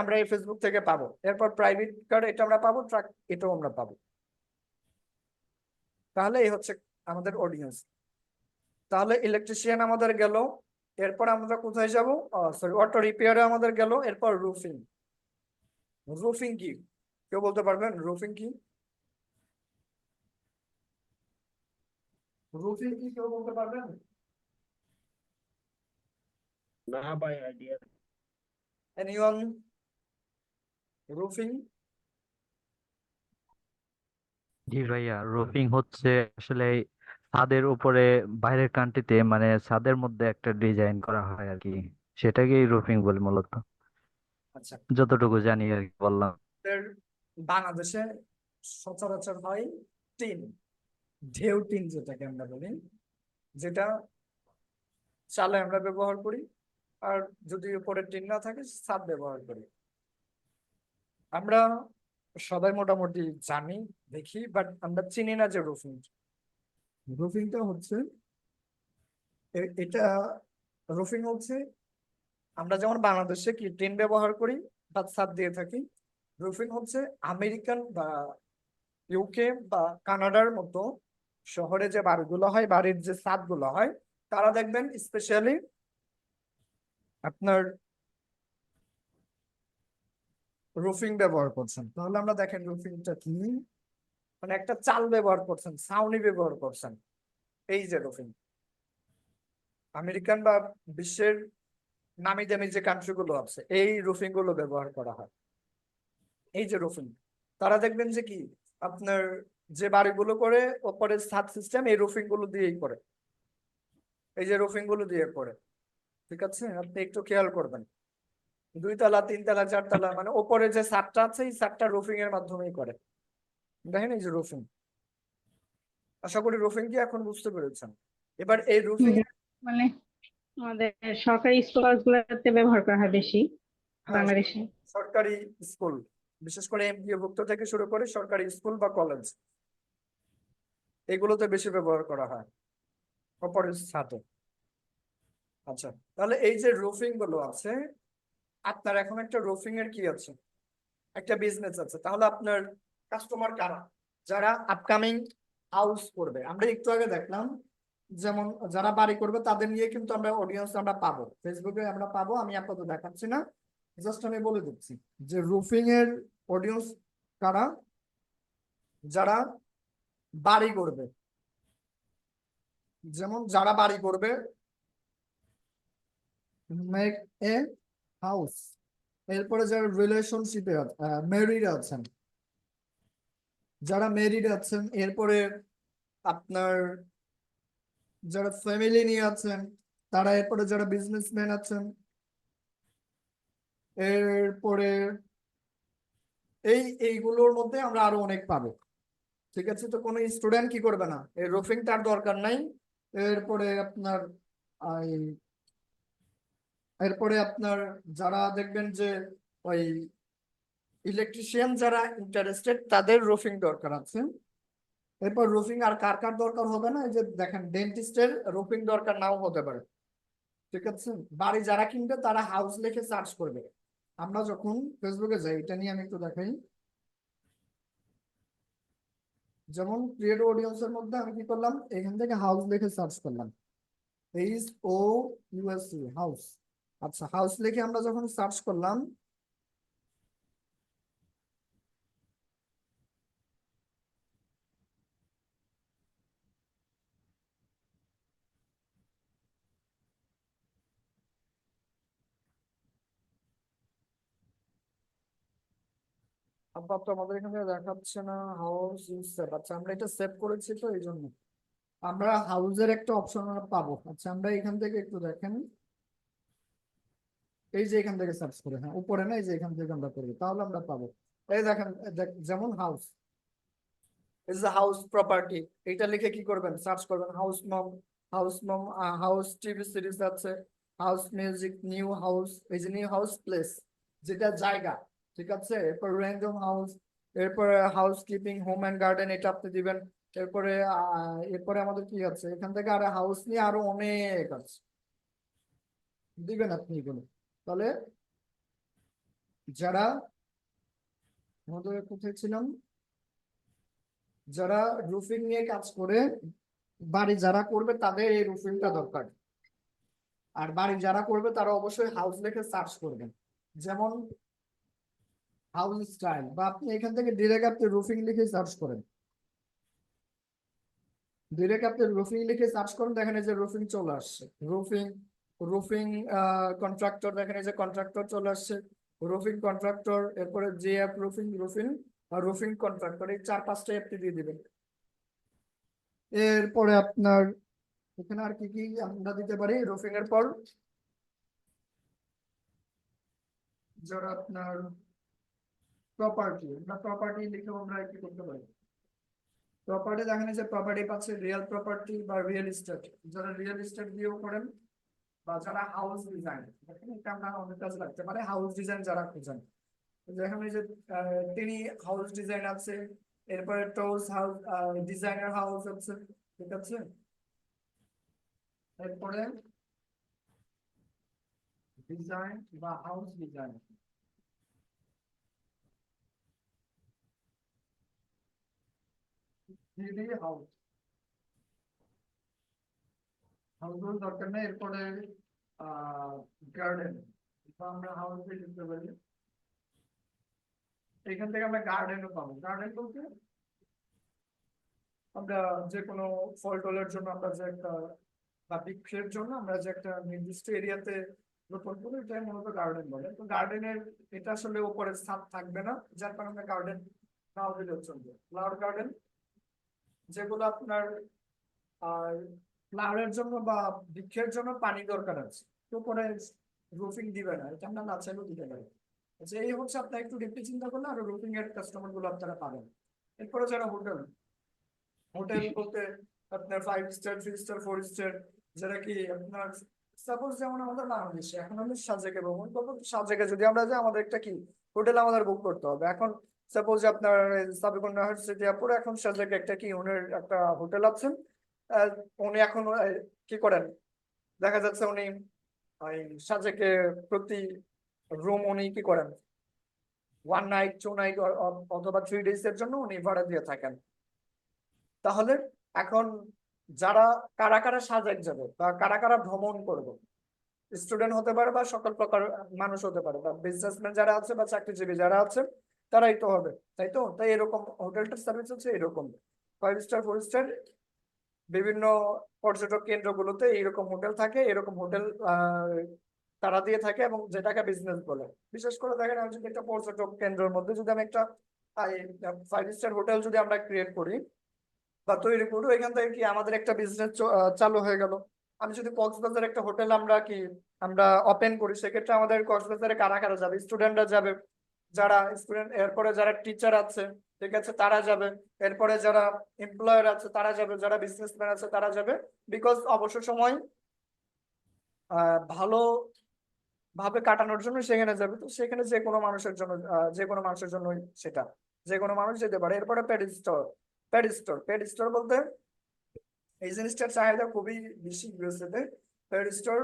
আমরা এই ফেসবুক থেকে পাবো। এরপর প্রাইভেট কার, এটা আমরা পাবো, ট্রাক এটাও আমরা পাবো। তাহলে এই হচ্ছে আমাদের অডিয়েন্স। তাহলে ইলেকট্রিশিয়ান আমাদের গেল, এরপর আমরা কোথায় যাব, সরি অটো রিপেয়ারে আমাদের গেল। এরপর রুফিং, রুফিং কি কেউ বলতে পারবেন, রুফিং কি, রুফিং কি কেউ বলতে পারবেন? না ভাই, আইডিয়া এনিওয়ান, রুফিং? জি ভাইয়া, রুফিং হচ্ছে আসলে ছাদের উপরে বাইরের কান্ট্রিতে মানে ছাদের মধ্যে একটা ডিজাইন করা হয় আর কি, সেটাকেই রুফিং বলে মূলত, আচ্ছা, যতটুকু জানি আর কি বললাম। আমাদের বাংলাদেশে সচরাচর হয় টিন, ঢেউ টিন যেটাকে আমরা বলি, যেটা চালে আমরা ব্যবহার করি, আর যদি উপরে টিন না থাকে ছাদ ব্যবহার করি। আমরা সবাই মোটামুটি জানি, দেখি, বাট আমরা চিনি না যে রুফিং, রুফিংটা হচ্ছে এটা, রুফিং হচ্ছে আমরা যেমন বাংলাদেশে কি টিন ব্যবহার করি বা ছাদ দিয়ে থাকি, রুফিং হচ্ছে আমেরিকান বা ইউকে বা কানাডার মতো শহরে যে বাড়িগুলো হয়, বাড়ির যে ছাদগুলো হয়, তারা দেখবেন স্পেশালি আপনার রুফিং ব্যবহার করছেন। তাহলে আমরা দেখেন রুফিংটা কি, মানে একটা চাল ব্যবহার করছেন, ছাউনি ব্যবহার করছেন। এই যে রুফিং, আমেরিকান বা বিশ্বের নামি দামি যে কান্ট্রি গুলো আছে, এই রুফিং গুলো ব্যবহার করা হয়। এই যে রুফিং, তারা দেখবেন যে কি আপনার যে বাড়িগুলো করে ওপরে ছাদ সিস্টেম, এই রুফিং গুলো দিয়েই করে, এই যে রুফিং গুলো দিয়ে করে। ঠিক আছে, আপনি একটু খেয়াল করবেন, 2 তলা 3 তলা 4 তলা, মানে ওপরে যে ছাদটা আছে এই ছাদটা রুফিং এর মাধ্যমেই করে। দেখেন এই যে রুফিং, আশা করি রুফিং কি এখন বুঝতে পেরেছেন। এবার এই রুফিং, মানে আমাদের সরকারি স্কুল গুলোতে ব্যবহার করা হয় বেশি বাংলাদেশে। সরকারি স্কুল, বিশেষ করে এমপিওভুক্ত থেকে শুরু করে সরকারি স্কুল বা কলেজ, এগুলোতে বেশি ব্যবহার করা হয় ওপরের ছাদে। আচ্ছা, তাহলে এই যে রুফিং গুলো আছে, আপনার এখন একটা রুফিং এর কি আছে, একটা বিজনেস আছে, তাহলে আপনার কাস্টমার কারা, যারা আপকামিং হাউস করবে। আমরা একটু আগে দেখলাম যেমন যারা বাড়ি করবে তাদের নিয়ে কিন্তু আমরা অডিয়েন্স আমরা পাবো, ফেসবুকে আমরা পাবো। আমি আপাতত দেখাচ্ছি না, জাস্ট আমি বলে দিচ্ছি যে রুফিং এর অডিয়েন্স কারা, যারা বাড়ি করবে, যেমন যারা বাড়ি করবে, মেক এ হাউস। এরপরে যারা রিলেশনশিপে ম্যারিড আছেন, যারা ম্যারিড আছেন, এরপরে আপনার যারা ফ্যামিলি নিয়ে আছেন তারা, এরপরে যারা বিজনেসম্যান আছেন, এরপরে এইগুলোর মধ্যে আমরা আরো অনেক পাবো। ঠিক আছে, তো কোনো স্টুডেন্ট কি করবে না, এই রুফিং তার দরকার নাই। এরপরে আপনার এরপরে আপনার যারা দেখবেন যে ওই ইলেকট্রিশিয়ান যারা ইন্টারেস্টেড তাদের রুফিং দরকার আছে। এরপর রুফিং আর কার কার দরকার হবে না, এই যে দেখেন ডেন্টিস্টের রুফিং দরকার নাও হতে পারে, ঠিক আছে। বাড়ি যারা কিনবে তারা হাউস লিখে সার্চ করবে। আমরা যখন ফেসবুকে যাই, এটা নিয়ে আমি একটু দেখাই। যেমন ক্রিয়েট অডিয়েন্সের মধ্যে আমি কি করলাম, এখান থেকে হাউস লিখে সার্চ করলাম, HOUSE হাউস। আচ্ছা, হাউস লিখে আমরা যখন সার্চ করলাম, আপাতত আমাদের এখানে দেখাচ্ছে না হাউস ইউজ সেভ। আচ্ছা, আমরা এটা সেভ করেছি তো এই জন্য আমরা হাউসের একটা অপশন পাবো। আচ্ছা, আমরা এখান থেকে একটু দেখেন, এই যে এখান থেকে সার্চ করে, হ্যাঁ উপরে না, এই যে এখান থেকে আমরা করবো, তাহলে আমরা পাবো। এই দেখেন, যেমন house is a house property, এটা লিখে কি করবেন, সার্চ করবেন হাউস মম, হাউস টিভি সিরিজ আছে, হাউস মিউজিক, নিউ হাউস, এই যে নিউ হাউস প্লেস যেটা জায়গা, ঠিক আছে। এরপর র্যান্ডম হাউস, এরপরে house keeping, home and garden, এটা আপনি দিবেন। এরপরে আমাদের কি আছে এখান থেকে, আর হাউস নিয়ে আরো অনেক আছে, দিবেন আপনি এগুলো। তাহলে যারা আমাদের কোথায় ছিলাম, যারা রুফিং নিয়ে কাজ করে, বাড়ি যারা করবে তাদের এই রুফিংটা দরকার। আর বাড়ি যারা করবে তারা অবশ্যই হাউস লিখে সার্চ করবেন। যেমন হাউস স্টাইল, বা আপনি এখান থেকে ডিরেক্ট আপনি রুফিং লিখে সার্চ করেন, ডিরেক্ট আপনি রুফিং লিখে সার্চ করেন, দেখেন এই যে রুফিং চলে আসছে, রুফিং কন্ট্রাক্টর, দেখেন এই যে কন্ট্রাক্টর চলে আসছে, রুফিং কন্ট্রাক্টর, এরপরে জিএফ রুফিং আর রুফিং কন্ট্রাক্টর, এই 4-5টা আপনি দিয়ে দিবেন। এরপরে আপনার এখানে আর কি কি আমরা দিতে পারি রুফিং এর পর, যারা আপনার প্রপার্টি, আমরা প্রপার্টি লিখে আমরা কি করতে পারি, প্রপার্টি দেখেন যে প্রপার্টি পাচ্ছে রিয়েল প্রপার্টি বা রিয়েল এস্টেট, যারা রিয়েল এস্টেট দিয়েও করেন, বা যারা হাউস ডিজাইন, এটা আমরা অনেক কাজ লাগতে পারে হাউস ডিজাইন যারা খুঁজেন। যেখানে যে তিনি হাউস ডিজাইন আছে, এরপরে টোজ হাউস ডিজাইনার হাউস আছে, ঠিক আছে। এরপরে ডিজাইন বা হাউস ডিজাইন, হাউস হাউসগুলো দরকার নেই। এরপরে গার্ডেন, আমরা হাউস লিখতে পারি, এখান থেকে আমরা গার্ডেনও পাবো। গার্ডেন বলতে আমরা যে কোনো ফল টলের জন্য আমরা যে একটা, বা বৃক্ষের জন্য আমরা যে একটা নির্দিষ্ট এরিয়াতে রোপণ করি, এটাই মূলত গার্ডেন বলে। তো গার্ডেনের এটা আসলে উপরে ছাদ থাকবে না, যার কারণে গার্ডেন নাও দিলেও চলবে। ফ্লাওয়ার গার্ডেন যেগুলো আপনার আর ফ্লাওয়ারের জন্য বা বৃক্ষের জন্য পানি দরকার আছে, তো উপরে রুফিং দিবে না, এটা আমরা না চাইলেও দিতে পারি। আচ্ছা, এই হচ্ছে আপনার একটু ডিপলি চিন্তা করলে আরো রুফিং এর কাস্টমার গুলো আপনারা পাবেন। এরপরে যারা হোটেল বলতে আপনার 5 স্টার, 3 স্টার, 4 স্টার, যারা কি আপনার সাপোজ যেমন আমাদের বাংলাদেশে এখন আমি সাজেকে ভ্রমণ করবো, সাজেকে যদি আমরা যাই আমাদের একটা কি হোটেল আমাদের বুক করতে হবে। এখন সাপোজ আপনার সাবিকুন নাহার সিটিয়াপুর, এখন সাজেকে একটা কি ওনার একটা হোটেল আছে, উনি এখন কি করেন, দেখা যাচ্ছে উনি সাজেকে প্রতি রুম উনি কি করেন 1 নাইট 2 নাইট অথবা 3 ডেজ এর জন্য উনি ভাড়া দিয়ে থাকেন। তাহলে এখন যারা কারা কারা সাজেক যাবে বা কারা কারা ভ্রমণ করবে, স্টুডেন্ট হতে পারে বা সকল প্রকার মানুষ হতে পারে, বা বিজনেসম্যান যারা আছে বা চাকরিজীবী যারা আছে তারাই তো হবে, তাই তো। তাই এরকম হোটেলটার সার্ভিস হচ্ছে এরকম 5 স্টার 4 স্টার, বিভিন্ন পর্যটক কেন্দ্রগুলোতে এইরকম হোটেল থাকে, এরকম হোটেল তারা দিয়ে থাকে, এবং যেটাকে বিজনেস বলে। বিশেষ করে দেখেন আমি যদি একটা পর্যটক কেন্দ্রের মধ্যে যদি আমি একটা 5 স্টার হোটেল যদি আমরা ক্রিয়েট করি বা তৈরি করি, এখান থেকে কি আমাদের একটা বিজনেস চালু হয়ে গেল। আমি যদি কক্সবাজার একটা হোটেল আমরা ওপেন করি, সেক্ষেত্রে আমাদের কক্সবাজারে কারা কারা যাবে, স্টুডেন্টরা যাবে, যারা স্টুডেন্ট, এরপরে যারা টিচার আছে, ঠিক আছে, তারা যাবে, এরপরে যারা এমপ্লয়ার আছে তারা যাবে, যারা বিজনেসম্যান আছে তারা যাবে। বিকজ অবসর সময় ভালো ভাবে কাটানোর জন্য সেখানে যাবে, তো সেখানে যে কোনো মানুষের জন্য যে কোনো মানুষের জন্য সেটা যে কোনো মানুষ যেতে পারে। এরপরে পেড স্টোর। পেড স্টোর বলতে এই জিনিসটার চাহিদা খুবই বেশি ইউএসএ। পেড স্টোর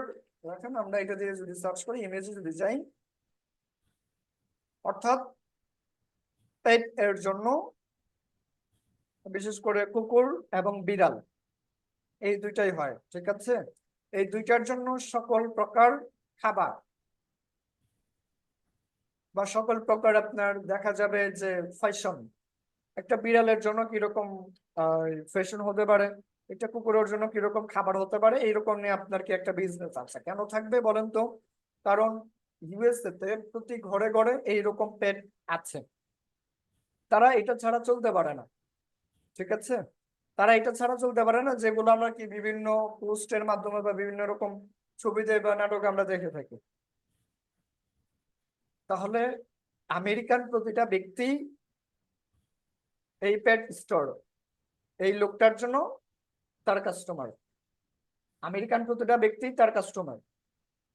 দেখেন, আমরা এটা দিয়ে যদি সার্চ করি, ইমেজে যদি যাই, অর্থাৎ পেট এর জন্য বিশেষ করে কুকুর এবং বিড়াল এই দুইটাই হয়, ঠিক আছে। এই দুইটার জন্য সকল প্রকার খাবার বা সকল প্রকার আপনার দেখা যাবে যে ফ্যাশন, একটা বিড়ালের জন্য কিরকম ফ্যাশন হতে পারে, একটা কুকুরের জন্য কিরকম খাবার হতে পারে, এইরকম নিয়ে আপনার কি একটা বিজনেস আছে। কেন থাকবে বলেন তো? কারণ ইউএসএ তে প্রতি ঘরে ঘরে এইরকম পেট আছে, তারা এটা ছাড়া চলতে পারে না, ঠিক আছে। তারা এটা ছাড়া চলতে পারে না, যেগুলো আমরা কি বিভিন্ন পোস্টের মাধ্যমে বা বিভিন্ন রকম ছবিতে বা নাটক আমরা দেখে থাকি। তাহলে আমেরিকান প্রতিটা ব্যক্তি এই পেট স্টোর এই লোকটার জন্য তার কাস্টমার, আমেরিকান প্রতিটা ব্যক্তি তার কাস্টমার।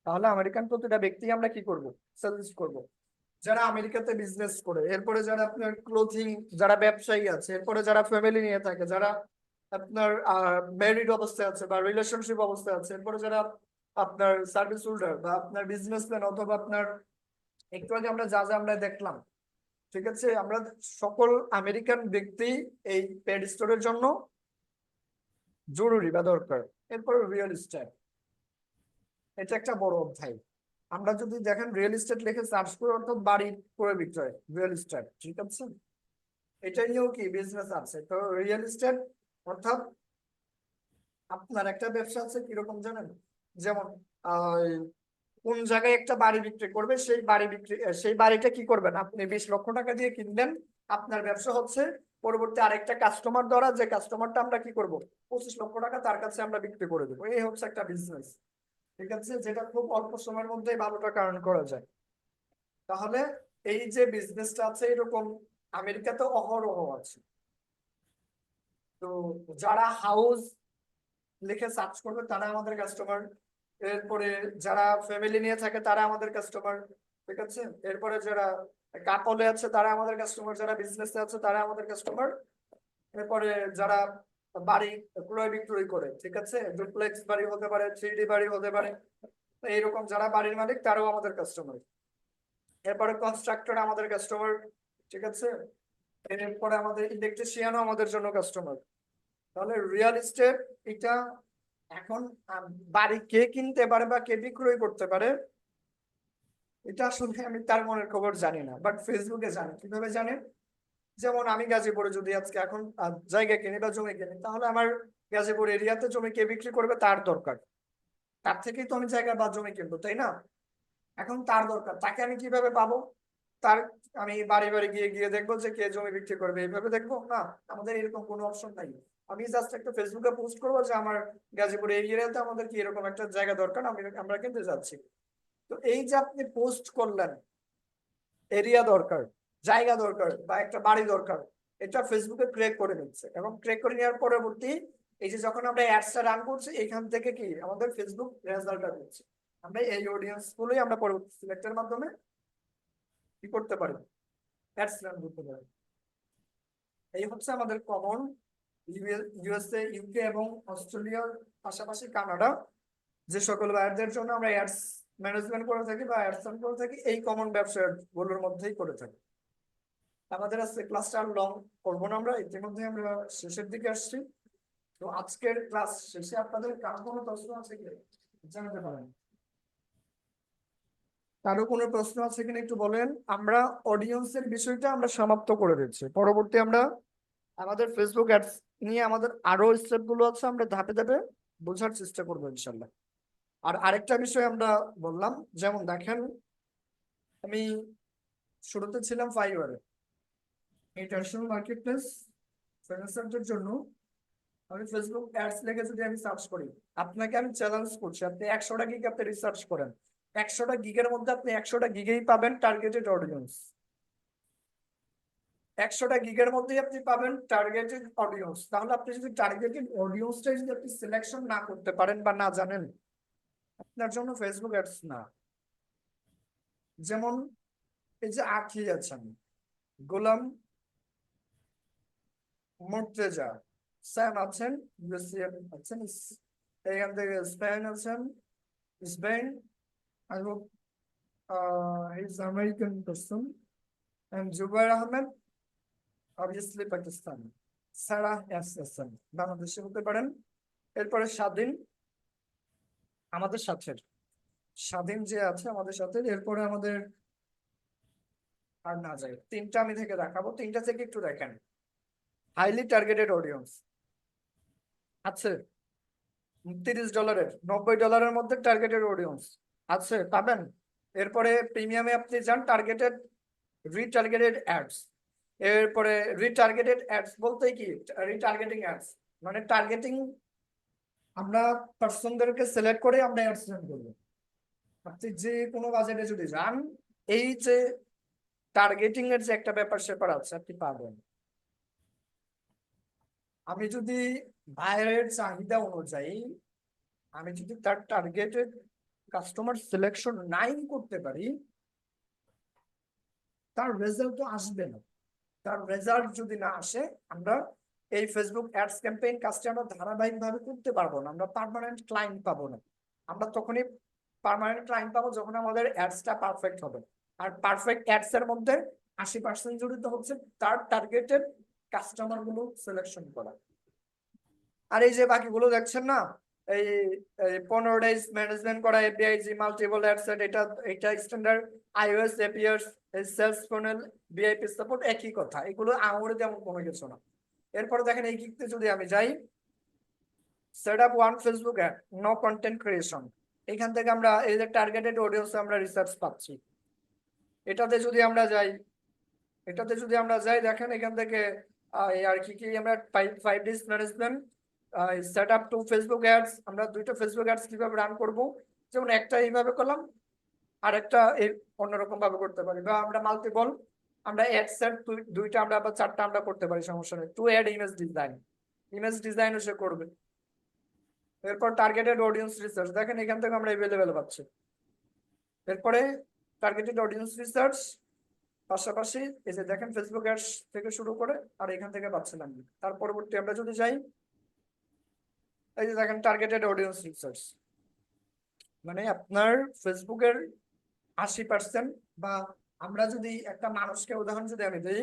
তাহলে আমেরিকান প্রতিটা ব্যক্তি আমরা কি করব? সাজেস্ট করব। যারা আমেরিকাতে বিজনেস করে, এরপরে যারা আপনার ক্লোথিং, যারা ব্যবসায়ী আছে, এরপরে যারা ফ্যামিলি নিয়ে থাকে, যারা আপনার ম্যারিড অবস্থায় আছে বা রিলেশনশিপ অবস্থায় আছে, এরপরে যারা আপনার সার্ভিস হোল্ডার বা আপনার বিজনেসম্যান, অথবা আপনার একটু আগে আমরা যা যা আমরা দেখলাম, ঠিক আছে, আমরা সকল আমেরিকান ব্যক্তি এই পেড স্টোরের জন্য জরুরি বা দরকার। এরপরে রিয়েল এস্টেট, এটা একটা বড় অধ্যায়। আমরা যদি দেখেন রিয়েল এস্টেট লিখে সার্চ করে, অর্থাৎ বাড়ি করে বিক্রয়, রিয়েল এস্টেট, ঠিক আছে। এটা নিয়েও কি বিজনেস আছে। তো রিয়েল এস্টেট অর্থাৎ আপনার একটা ব্যবসা আছে কিরকম জানেন? যেমন কোন জায়গায় একটা বাড়ি বিক্রি করবে, সেই বাড়িটা কি করবেন আপনি 20 লক্ষ টাকা দিয়ে কিনবেন, আপনার ব্যবসা হচ্ছে পরবর্তী আরেকটা কাস্টমার দ্বারা, যে কাস্টমারটা আমরা কি করব 25 লক্ষ টাকা তার কাছে আমরা বিক্রি করে দেবো। এই হচ্ছে একটা বিজনেস, ঠিক আছে, যেটা খুব অল্প সময়ের মধ্যেই ভালো টাকা আর্ন করা যায়। তাহলে এই যে বিজনেসটা আছে এরকম আমেরিকাতে অহরহ আছে। তো যারা হাউস লিখে সার্চ করবে তারা আমাদের কাস্টমার, এরপরে যারা ফ্যামিলি নিয়ে থাকে তারা আমাদের কাস্টমার, ঠিক আছে। এরপরে যারা কাপলে আছে তারা আমাদের কাস্টমার, যারা বিজনেসে আছে তারা আমাদের কাস্টমার, এরপরে যারা বাড়ি ক্রয় বিক্রয় করে, ঠিক আছে, ডুপ্লেক্স বাড়ি হতে পারে, 3D বাড়ি হতে পারে, এইরকম যারা বাড়ির মালিক তারাও আমাদের কাস্টমার। এরপরে কনস্ট্রাক্টর আমাদের কাস্টমার, ঠিক আছে। এরপরে আমাদের ইলেকট্রিশিয়ানও আমাদের জন্য কাস্টমার। তাহলে রিয়েল এস্টেট এটা এখন বাড়ি কে কিনতে পারে বা কে বিক্রয় করতে পারে, এটা আসলে আমি তার মনের খবর জানি না, বাট ফেসবুকে জানি। কিভাবে জানেন? যেমন আমি গাজীপুরে যদি আজকে এখন জায়গা কিনি বা জমি কিনি, তাহলে আমার গাজীপুর এরিয়াতে জমি কে বিক্রি করবে তার দরকার, তার থেকেই তো আমি জায়গা বা জমি কিনবো, তাই না? এখন তার দরকার, তাকে আমি কিভাবে পাবো? তার আমি বাড়ি বাড়ি গিয়ে গিয়ে দেখবো যে কে জমি বিক্রি করবে, এইভাবে দেখবো না, আমাদের এরকম কোনো অপশন নাই। আমি জাস্ট একটা ফেসবুকে পোস্ট করবো যে আমার গাজীপুর এই এরিয়াতে আমাদের কি এরকম একটা জায়গা দরকার, আমরা কিনতে যাচ্ছি। তো এই যে আপনি পোস্ট করলেন এরিয়া দরকার, জায়গা দরকার বা একটা বাড়ি দরকার, এটা ফেসবুকে ক্রেক করে নিচ্ছে, এবং ক্রেক করে নেওয়ার পরবর্তী এই যে যখন আমরা অ্যাডসটা রান করছি, এখান থেকে কি আমাদের ফেসবুক রেজাল্টটা দিচ্ছে। আমরা এই অডিয়েন্স গুলোই আমরা পরবর্তী সিলেক্টের মাধ্যমে কি করতে পারি, অ্যাডস রান করতে পারি। এই হচ্ছে আমাদের কমন ইউএসএ, ইউকে এবং অস্ট্রেলিয়ার পাশাপাশি কানাডা যে সকল বায়ারদের জন্য আমরা অ্যাডস ম্যানেজমেন্ট করে থাকি বা অ্যাডস রান করে থাকি, এই কমন ব্যবসা গুলোর মধ্যেই করে থাকি। আমাদের আজকে ক্লাসটা আর লং করবো না, আমরা ইতিমধ্যে আমরা শেষের দিকে আসছি। তো আজকের ক্লাস শেষে আপনাদের কারো কোনো প্রশ্ন আছে কি জানাতে পারেন? কারো কোনো প্রশ্ন আছে কিনা একটু বলেন। আমরা অডিয়েন্সের বিষয়টা আমরা সমাপ্ত করে দিচ্ছি। পরবর্তী আমরা আমাদের ফেসবুক অ্যাডস নিয়ে আমাদের আরো স্টেপ গুলো আছে, আমরা ধাপে ধাপে বোঝার চেষ্টা করবো ইনশাল্লাহ। আর আরেকটা বিষয় আমরা বললাম, যেমন দেখেন আমি শুরুতে ছিলাম ফাইবারে, ইন্টারন্যাশনাল মার্কেটপ্লেস ফ্রিল্যান্সারদের জন্য আমি ফেসবুক অ্যাডস লিখে যদি আমি সার্চ করি, আপনাকে আমি চ্যালেঞ্জ করছি আপনি 100টা গিগ আপনি রিসার্চ করেন, 100টা গিগের মধ্যে আপনি 100টা গিগেই পাবেন টার্গেটেড অডিয়েন্স, 100টা গিগের মধ্যেই আপনি পাবেন টার্গেটেড অডিয়েন্স। তাহলে আপনি যদি টার্গেটেড অডিয়েন্সটা যদি আপনি সিলেকশন না করতে পারেন বা না জানেন, আপনার জন্য ফেসবুক অ্যাডস না। যেমন এই যে আখি আছেন, গোলাম মুর্তেজা, স্যাম আছেন, ইউএসএ আছেন, এখান থেকে স্পেন আছেন, Spain, I hope his American person, and Zubair Ahmed obviously Pakistan, সারা আছেন বাংলাদেশে হতে পারেন। এরপরে স্বাধীন আমাদের সাথে, স্বাধীন যে আছে আমাদের সাথে। এরপরে আমাদের আর না যায়, তিনটা আমি থেকে দেখাবো, তিনটা থেকে একটু দেখেন। হাইলি টার্গেটেড অডিয়েন্স আছে $30, $90 মধ্যে টার্গেটেড অডিয়েন্স আছে, পাবেন। এরপরে প্রিমিয়ামে আপনি যান, টার্গেটেড রিটার্গেটেড অ্যাডস। এরপরে রিটার্গেটেড অ্যাডস বলতে কি, রিটার্গেটিং অ্যাডস মানে টার্গেটিং, আমরা পার্সনদেরকে সিলেক্ট করে আমরা অ্যাডস রান করবো। আপনি যে কোনো বাজেটে যদি যান, এই যে টার্গেটিং এর যে একটা ব্যাপার স্যাপার আছে আপনি পাবেন। আমি যদি বাইরের চাহিদা অনুযায়ী আমি যদি তার টার্গেটেড কাস্টমার সিলেকশন নাই করতে পারি, তার রেজাল্ট তো আসবে না। তার রেজাল্ট যদি না আসে, আমরা এই ফেসবুক অ্যাডস ক্যাম্পেইন কাজটা আমরা ধারাবাহিকভাবে করতে পারবো না, আমরা পার্মানেন্ট ক্লায়েন্ট পাবো না। আমরা তখনই পার্মানেন্ট ক্লায়েন্ট পাবো যখন আমাদের অ্যাডসটা পারফেক্ট হবে। আর পারফেক্ট অ্যাডস এর মধ্যে 80% জড়িত হচ্ছে তার টার্গেটেড কাস্টমার গুলো সিলেকশন করা। আর এই যে বাকিগুলো দেখছেন না, এই 15 ডেজ ম্যানেজমেন্ট করা, এপিআইজি, মাল্টিপল অ্যাডসেট, এটা standard iOS APRs, sales funnel, VIP support, একই কথা। এগুলো আঙুরে তেমন কোনো কিছু না। এরপরে দেখেন এই গিকতে যদি আমি যাই, set up one Facebook ad, no content creation, এখান থেকে আমরা এই যে টার্গেটেড অডিয়েন্স আমরা রিসার্চ পাচ্ছি। এটাতে যদি আমরা যাই, দেখেন এখান থেকে আর কি আমরা 5 days management, set up 2 Facebook ads, আমরা 2টা ফেসবুক অ্যাডস কিভাবে রান করব, যেমন একটা এইভাবে করলাম আর একটা অন্যরকম ভাবে করতে পারি, বা আমরা মাল্টিপল, আমরা অ্যাড সেট 2টা আমরা বা 4টা আমরা করতে পারি, সমস্যা নেই। টু অ্যাড ইমেজ ডিজাইনও সে করবে। এরপর টার্গেটেড অডিয়েন্স রিসার্চ, দেখেন এখান থেকে আমরা অ্যাভেলেবেল পাচ্ছি। এরপরে টার্গেটেড অডিয়েন্স রিসার্চ পাশাপাশি এই যে দেখেন ফেসবুক অ্যাডস থেকে শুরু করে আর এখান থেকে পাচ্ছিলাম। তার পরবর্তী আমরা যদি যাই, এই যে দেখেন টার্গেটেড অডিয়েন্স রিসার্চ, মানে আপনার ফেসবুকের 80%, বা আমরা যদি একটা মানুষকে উদাহরণ যদি আমি দিই,